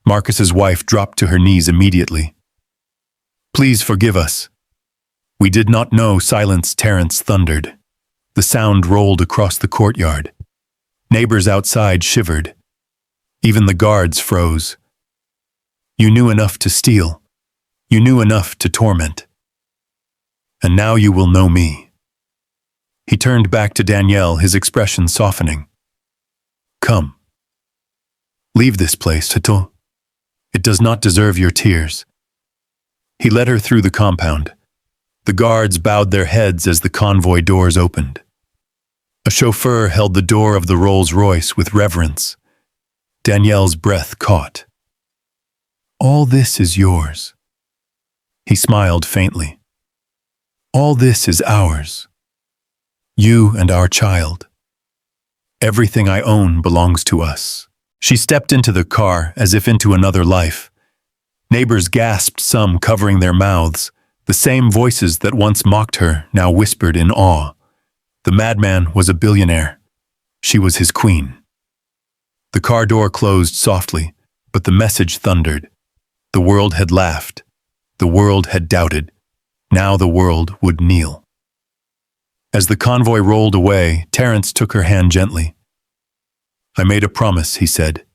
Marcus's wife dropped to her knees immediately. Please forgive us. We did not know. Silence. Terence thundered. The sound rolled across the courtyard. Neighbors outside shivered. Even the guards froze. You knew enough to steal. You knew enough to torment. And now you will know me. He turned back to Danielle, his expression softening. Come. Leave this place, Tato. It does not deserve your tears. He led her through the compound. The guards bowed their heads as the convoy doors opened. A chauffeur held the door of the Rolls-Royce with reverence. Danielle's breath caught. All this is yours. He smiled faintly. All this is ours. You and our child. Everything I own belongs to us. She stepped into the car as if into another life. Neighbors gasped, some covering their mouths. The same voices that once mocked her now whispered in awe. The madman was a billionaire. She was his queen. The car door closed softly, but the message thundered. The world had laughed. The world had doubted. Now the world would kneel. As the convoy rolled away, Terence took her hand gently. I made a promise, he said.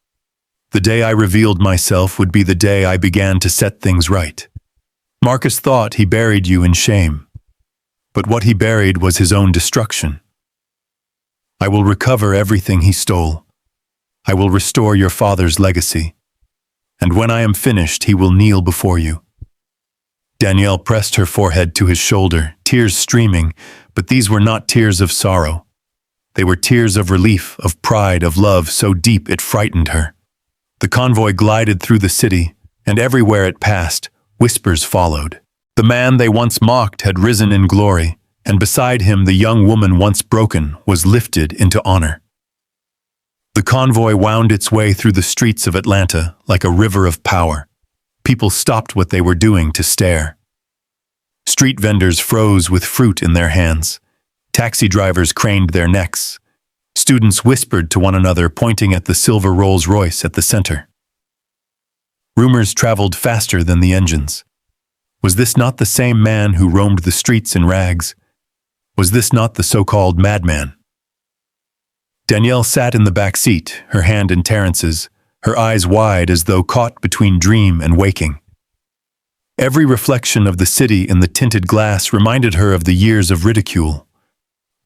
The day I revealed myself would be the day I began to set things right. Marcus thought he buried you in shame, but what he buried was his own destruction. I will recover everything he stole. I will restore your father's legacy. And when I am finished, he will kneel before you. Danielle pressed her forehead to his shoulder, tears streaming, but these were not tears of sorrow. They were tears of relief, of pride, of love so deep it frightened her. The convoy glided through the city, and everywhere it passed, whispers followed. The man they once mocked had risen in glory, and beside him the young woman once broken was lifted into honor. The convoy wound its way through the streets of Atlanta like a river of power. People stopped what they were doing to stare. Street vendors froze with fruit in their hands. Taxi drivers craned their necks. Students whispered to one another, pointing at the silver Rolls-Royce at the center. Rumors traveled faster than the engines. Was this not the same man who roamed the streets in rags? Was this not the so-called madman? Danielle sat in the back seat, her hand in Terence's, her eyes wide as though caught between dream and waking. Every reflection of the city in the tinted glass reminded her of the years of ridicule.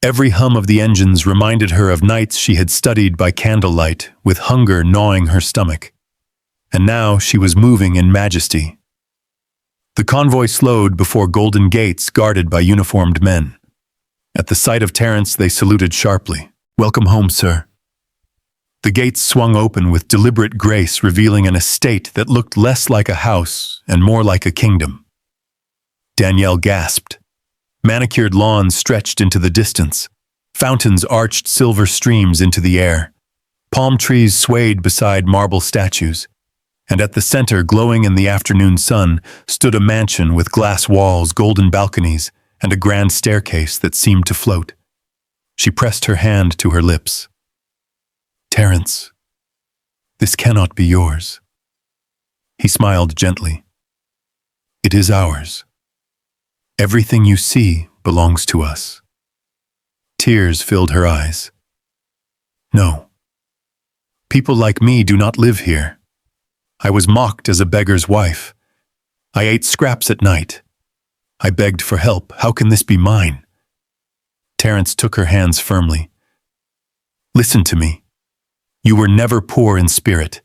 Every hum of the engines reminded her of nights she had studied by candlelight, with hunger gnawing her stomach. And now she was moving in majesty. The convoy slowed before golden gates guarded by uniformed men. At the sight of Terence, they saluted sharply. Welcome home, sir. The gates swung open with deliberate grace, revealing an estate that looked less like a house and more like a kingdom. Danielle gasped. Manicured lawns stretched into the distance. Fountains arched silver streams into the air. Palm trees swayed beside marble statues. And at the center, glowing in the afternoon sun, stood a mansion with glass walls, golden balconies, and a grand staircase that seemed to float. She pressed her hand to her lips. Terence, this cannot be yours. He smiled gently. It is ours. Everything you see belongs to us. Tears filled her eyes. No. People like me do not live here. I was mocked as a beggar's wife. I ate scraps at night. I begged for help. How can this be mine? Terence took her hands firmly. Listen to me. You were never poor in spirit.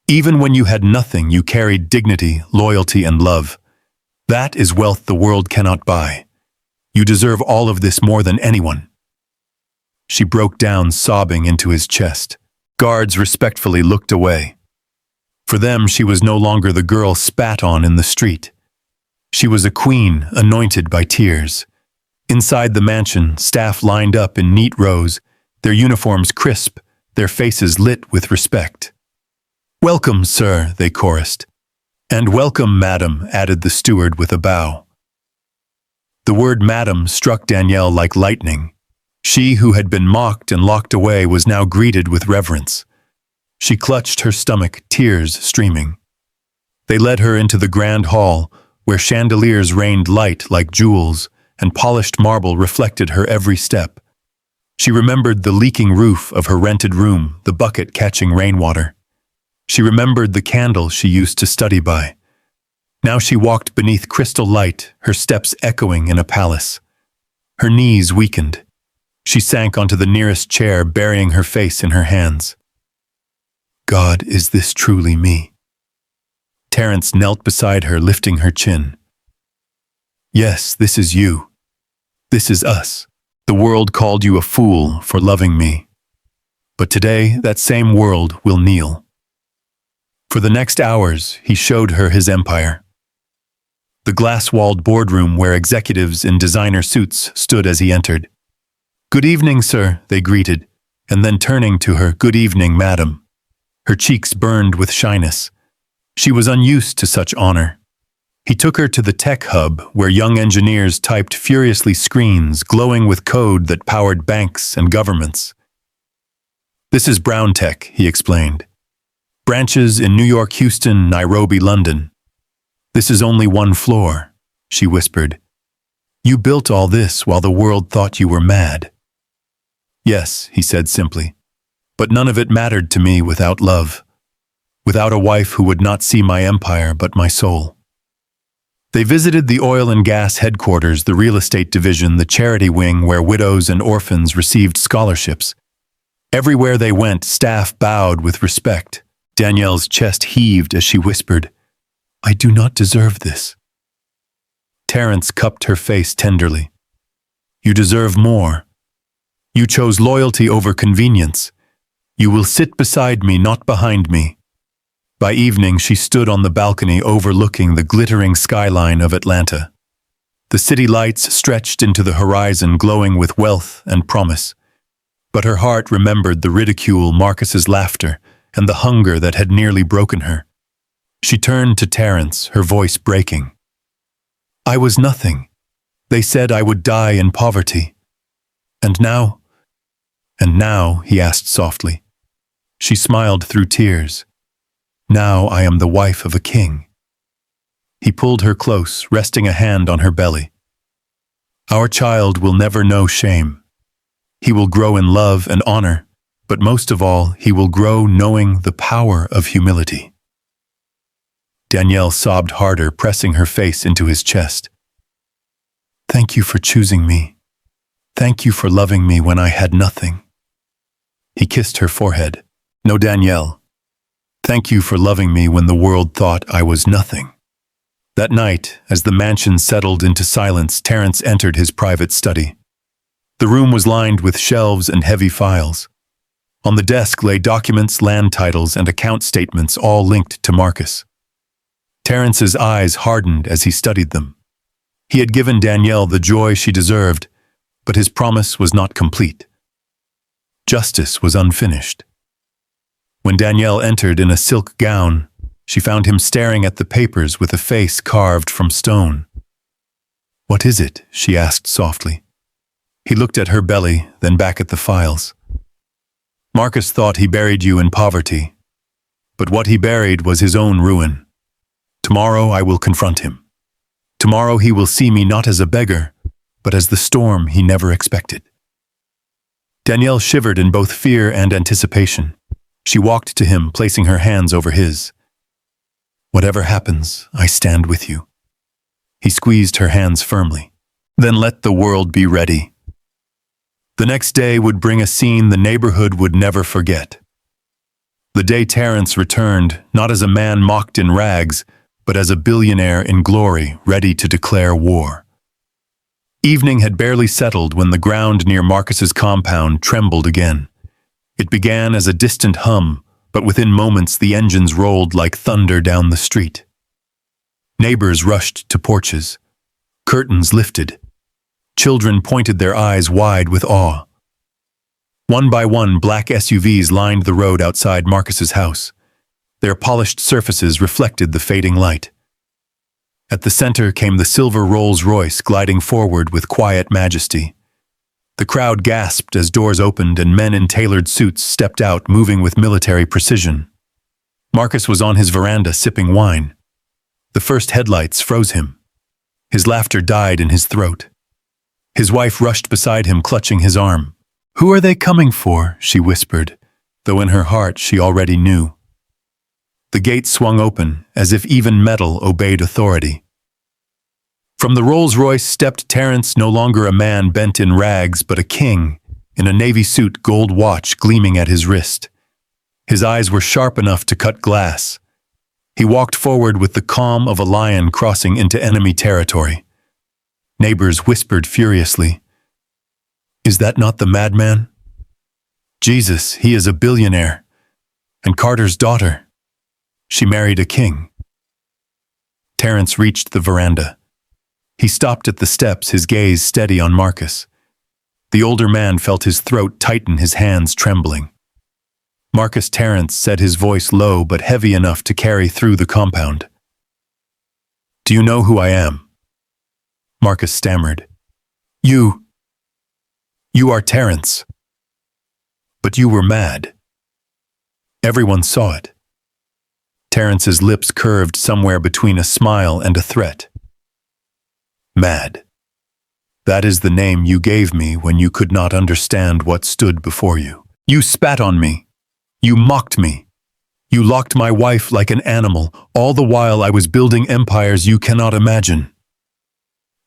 Even when you had nothing, you carried dignity, loyalty, and love. That is wealth the world cannot buy. You deserve all of this more than anyone. She broke down, sobbing into his chest. Guards respectfully looked away. For them, she was no longer the girl spat on in the street. She was a queen, anointed by tears. Inside the mansion, staff lined up in neat rows, their uniforms crisp, their faces lit with respect. "Welcome, sir," they chorused. "And welcome, madam," added the steward with a bow. The word madam struck Danielle like lightning. She who had been mocked and locked away was now greeted with reverence. She clutched her stomach, tears streaming. They led her into the grand hall, where chandeliers rained light like jewels, and polished marble reflected her every step. She remembered the leaking roof of her rented room, the bucket catching rainwater. She remembered the candle she used to study by. Now she walked beneath crystal light, her steps echoing in a palace. Her knees weakened. She sank onto the nearest chair, burying her face in her hands. God, is this truly me? Terence knelt beside her, lifting her chin. Yes, this is you. This is us. The world called you a fool for loving me. But today, that same world will kneel. For the next hours, he showed her his empire. The glass-walled boardroom where executives in designer suits stood as he entered. "Good evening, sir," they greeted, and then turning to her, "Good evening, madam." Her cheeks burned with shyness. She was unused to such honor. He took her to the tech hub where young engineers typed furiously screens glowing with code that powered banks and governments. "This is Brown Tech," he explained. "Branches in New York, Houston, Nairobi, London. This is only one floor," she whispered. "You built all this while the world thought you were mad." "Yes," he said simply, "but none of it mattered to me without love, without a wife who would not see my empire but my soul." They visited the oil and gas headquarters, the real estate division, the charity wing where widows and orphans received scholarships. Everywhere they went, staff bowed with respect. Danielle's chest heaved as she whispered, "I do not deserve this." Terence cupped her face tenderly. "You deserve more. You chose loyalty over convenience. You will sit beside me, not behind me." By evening, she stood on the balcony overlooking the glittering skyline of Atlanta. The city lights stretched into the horizon, glowing with wealth and promise. But her heart remembered the ridicule, Marcus's laughter, and the hunger that had nearly broken her. She turned to Terence, her voice breaking. "I was nothing. They said I would die in poverty. And now?" "And now?" he asked softly. She smiled through tears. "Now I am the wife of a king." He pulled her close, resting a hand on her belly. "Our child will never know shame. He will grow in love and honor, but most of all, he will grow knowing the power of humility." Danielle sobbed harder, pressing her face into his chest. "Thank you for choosing me. Thank you for loving me when I had nothing." He kissed her forehead. "No, Danielle. Thank you for loving me when the world thought I was nothing." That night, as the mansion settled into silence, Terence entered his private study. The room was lined with shelves and heavy files. On the desk lay documents, land titles, and account statements, all linked to Marcus. Terence's eyes hardened as he studied them. He had given Danielle the joy she deserved, but his promise was not complete. Justice was unfinished. When Danielle entered in a silk gown, she found him staring at the papers with a face carved from stone. "What is it?" she asked softly. He looked at her belly, then back at the files. "Marcus thought he buried you in poverty, but what he buried was his own ruin. Tomorrow I will confront him. Tomorrow he will see me not as a beggar, but as the storm he never expected." Danielle shivered in both fear and anticipation. She walked to him, placing her hands over his. "Whatever happens, I stand with you." He squeezed her hands firmly. "Then let the world be ready." The next day would bring a scene the neighborhood would never forget. The day Terence returned, not as a man mocked in rags, but as a billionaire in glory, ready to declare war. Evening had barely settled when the ground near Marcus's compound trembled again. It began as a distant hum, but within moments the engines rolled like thunder down the street. Neighbors rushed to porches. Curtains lifted. Children pointed their eyes wide with awe. One by one, black SUVs lined the road outside Marcus's house. Their polished surfaces reflected the fading light. At the center came the silver Rolls-Royce gliding forward with quiet majesty. The crowd gasped as doors opened and men in tailored suits stepped out, moving with military precision. Marcus was on his veranda sipping wine. The first headlights froze him. His laughter died in his throat. His wife rushed beside him, clutching his arm. "Who are they coming for?" she whispered, though in her heart she already knew. The gate swung open, as if even metal obeyed authority. From the Rolls-Royce stepped Terence, no longer a man bent in rags, but a king, in a navy suit, gold watch gleaming at his wrist. His eyes were sharp enough to cut glass. He walked forward with the calm of a lion crossing into enemy territory. Neighbors whispered furiously, "Is that not the madman? Jesus, he is a billionaire. And Carter's daughter. She married a king." Terence reached the veranda. He stopped at the steps, his gaze steady on Marcus. The older man felt his throat tighten, his hands trembling. Marcus Terence said, his voice low but heavy enough to carry through the compound. "Do you know who I am?" Marcus stammered. You are Terence. But you were mad. Everyone saw it." Terence's lips curved somewhere between a smile and a threat. "Mad. That is the name you gave me when you could not understand what stood before you. You spat on me. You mocked me. You locked my wife like an animal, all the while I was building empires you cannot imagine."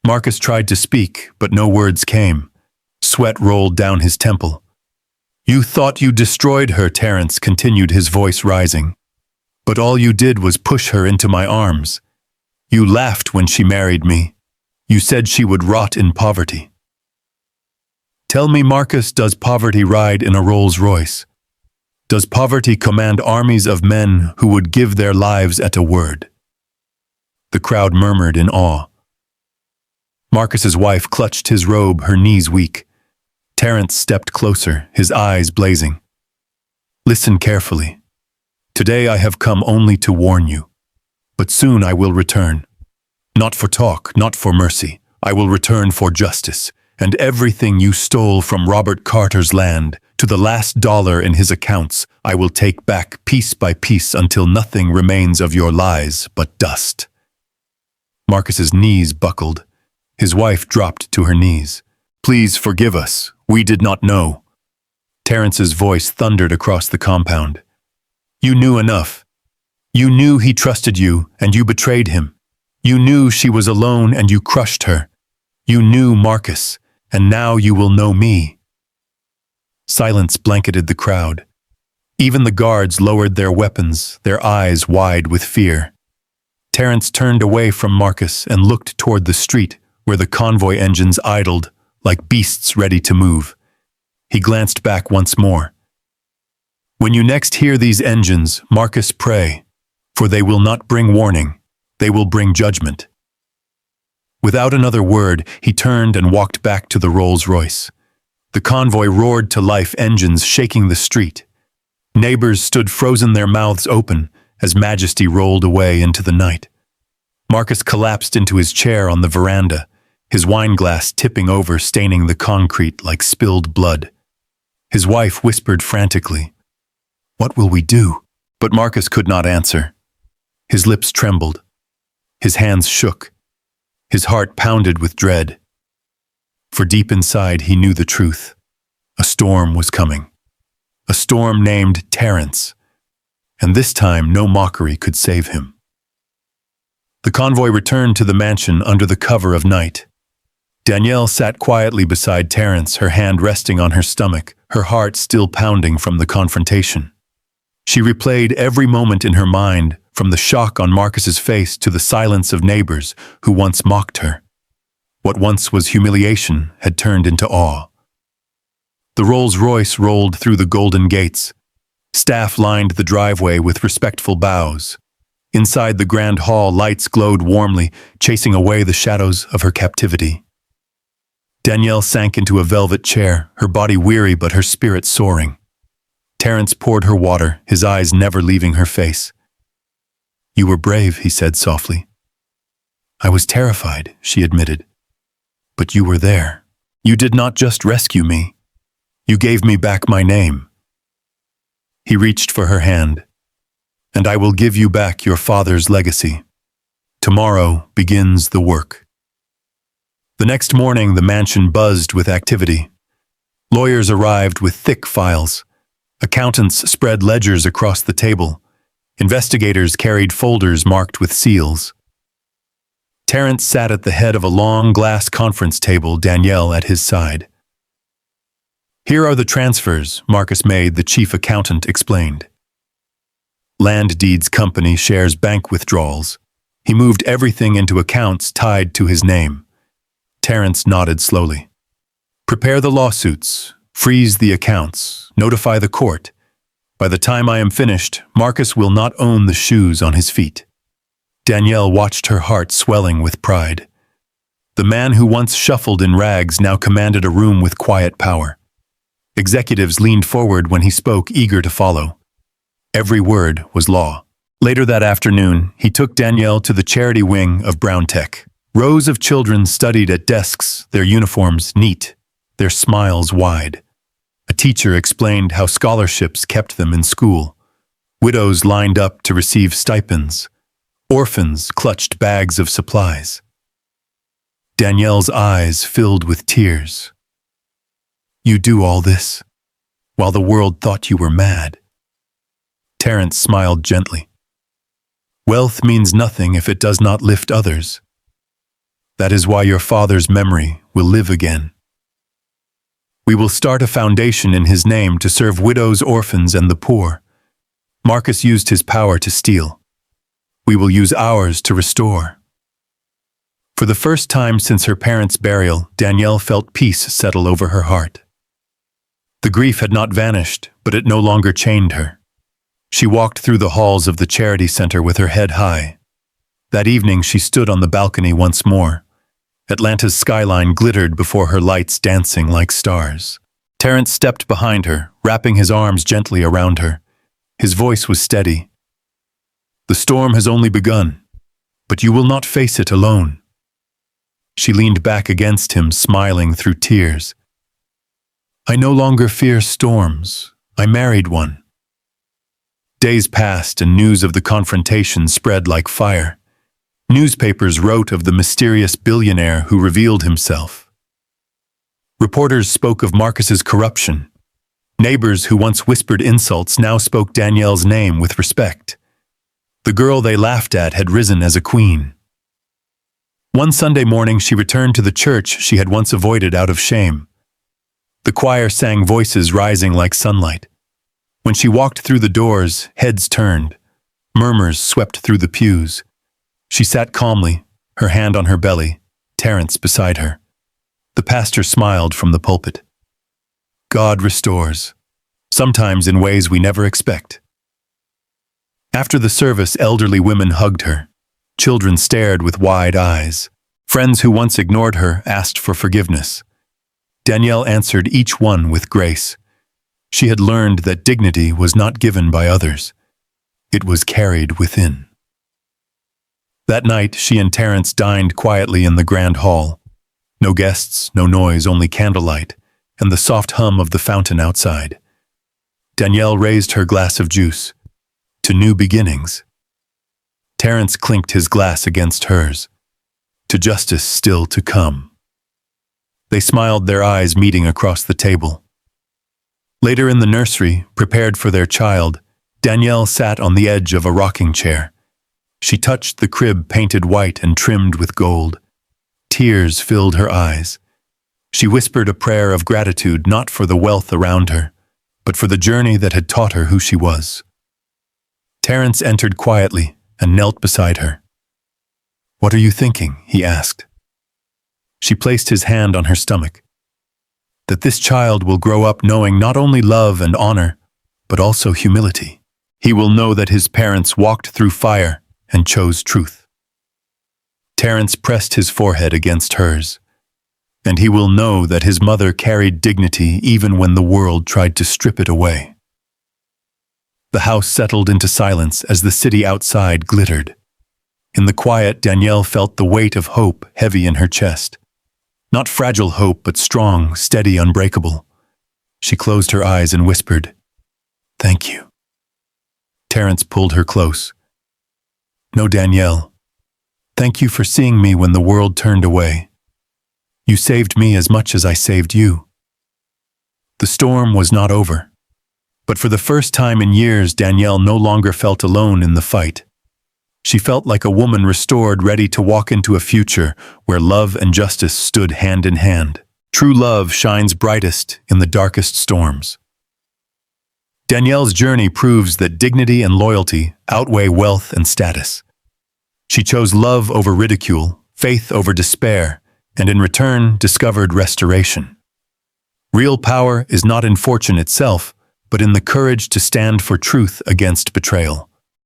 Marcus tried to speak, but no words came. Sweat rolled down his temple. "You thought you destroyed her," Terence continued, his voice rising. "But all you did was push her into my arms. You laughed when she married me. You said she would rot in poverty. Tell me, Marcus, does poverty ride in a Rolls-Royce? Does poverty command armies of men who would give their lives at a word?" The crowd murmured in awe. Marcus's wife clutched his robe, her knees weak. Terence stepped closer, his eyes blazing. "Listen carefully. Today I have come only to warn you. But soon I will return. Not for talk, not for mercy. I will return for justice. And everything you stole from Robert Carter's land, to the last dollar in his accounts, I will take back piece by piece until nothing remains of your lies but dust." Marcus's knees buckled. His wife dropped to her knees. "Please forgive us. We did not know." Terence's voice thundered across the compound. "You knew enough. You knew he trusted you, and you betrayed him. You knew she was alone, and you crushed her. You knew Marcus, and now you will know me." Silence blanketed the crowd. Even the guards lowered their weapons, their eyes wide with fear. Terence turned away from Marcus and looked toward the street, where the convoy engines idled, like beasts ready to move. He glanced back once more. "When you next hear these engines, Marcus, pray, for they will not bring warning, they will bring judgment." Without another word, he turned and walked back to the Rolls-Royce. The convoy roared to life, engines shaking the street. Neighbors stood frozen, their mouths open, as majesty rolled away into the night. Marcus collapsed into his chair on the veranda, his wineglass tipping over, staining the concrete like spilled blood. His wife whispered frantically, "What will we do?" But Marcus could not answer. His lips trembled. His hands shook. His heart pounded with dread. For deep inside he knew the truth. A storm was coming. A storm named Terence. And this time no mockery could save him. The convoy returned to the mansion under the cover of night. Danielle sat quietly beside Terence, her hand resting on her stomach, her heart still pounding from the confrontation. She replayed every moment in her mind, from the shock on Marcus's face to the silence of neighbors who once mocked her. What once was humiliation had turned into awe. The Rolls-Royce rolled through the golden gates. Staff lined the driveway with respectful bows. Inside the grand hall, lights glowed warmly, chasing away the shadows of her captivity. Danielle sank into a velvet chair, her body weary but her spirit soaring. Terence poured her water, his eyes never leaving her face. You were brave, he said softly. I was terrified, she admitted. But you were there. You did not just rescue me. You gave me back my name. He reached for her hand. And I will give you back your father's legacy. Tomorrow begins the work. The next morning, the mansion buzzed with activity. Lawyers arrived with thick files. Accountants spread ledgers across the table. Investigators carried folders marked with seals. Terence sat at the head of a long glass conference table, Danielle at his side. Here are the transfers, Marcus Maid, the chief accountant, explained. Land Deeds Company shares bank withdrawals. He moved everything into accounts tied to his name. Terence nodded slowly. Prepare the lawsuits, freeze the accounts, notify the court. By the time I am finished, Marcus will not own the shoes on his feet. Danielle watched her heart swelling with pride. The man who once shuffled in rags now commanded a room with quiet power. Executives leaned forward when he spoke, eager to follow. Every word was law. Later that afternoon, he took Danielle to the charity wing of Brown Tech. Rows of children studied at desks, their uniforms neat, their smiles wide. A teacher explained how scholarships kept them in school. Widows lined up to receive stipends. Orphans clutched bags of supplies. Danielle's eyes filled with tears. You do all this, while the world thought you were mad. Terence smiled gently. Wealth means nothing if it does not lift others. That is why your father's memory will live again. We will start a foundation in his name to serve widows, orphans, and the poor. Marcus used his power to steal. We will use ours to restore. For the first time since her parents' burial, Danielle felt peace settle over her heart. The grief had not vanished, but it no longer chained her. She walked through the halls of the charity center with her head high. That evening she stood on the balcony once more. Atlanta's skyline glittered before her, lights dancing like stars. Terence stepped behind her, wrapping his arms gently around her. His voice was steady. The storm has only begun, but you will not face it alone. She leaned back against him, smiling through tears. I no longer fear storms. I married one. Days passed and news of the confrontation spread like fire. Newspapers wrote of the mysterious billionaire who revealed himself. Reporters spoke of Marcus's corruption. Neighbors who once whispered insults now spoke Danielle's name with respect. The girl they laughed at had risen as a queen. One Sunday morning she returned to the church she had once avoided out of shame. The choir sang, voices rising like sunlight. When she walked through the doors, heads turned. Murmurs swept through the pews. She sat calmly, her hand on her belly, Terence beside her. The pastor smiled from the pulpit. God restores, sometimes in ways we never expect. After the service, elderly women hugged her. Children stared with wide eyes. Friends who once ignored her asked for forgiveness. Danielle answered each one with grace. She had learned that dignity was not given by others. It was carried within. That night, she and Terence dined quietly in the grand hall. No guests, no noise, only candlelight, and the soft hum of the fountain outside. Danielle raised her glass of juice. To new beginnings. Terence clinked his glass against hers. To justice still to come. They smiled, their eyes meeting across the table. Later in the nursery, prepared for their child, Danielle sat on the edge of a rocking chair. She touched the crib painted white and trimmed with gold. Tears filled her eyes. She whispered a prayer of gratitude, not for the wealth around her, but for the journey that had taught her who she was. Terence entered quietly and knelt beside her. What are you thinking? He asked. She placed his hand on her stomach. That this child will grow up knowing not only love and honor, but also humility. He will know that his parents walked through fire and chose truth. Terence pressed his forehead against hers, and he will know that his mother carried dignity even when the world tried to strip it away. The house settled into silence as the city outside glittered. In the quiet, Danielle felt the weight of hope heavy in her chest. Not fragile hope, but strong, steady, unbreakable. She closed her eyes and whispered, "Thank you." Terence pulled her close. "No, Danielle. Thank you for seeing me when the world turned away. You saved me as much as I saved you." The storm was not over. But for the first time in years, Danielle no longer felt alone in the fight. She felt like a woman restored, ready to walk into a future where love and justice stood hand in hand. True love shines brightest in the darkest storms. Danielle's journey proves that dignity and loyalty outweigh wealth and status. She chose love over ridicule, faith over despair, and in return discovered restoration. Real power is not in fortune itself, but in the courage to stand for truth against betrayal.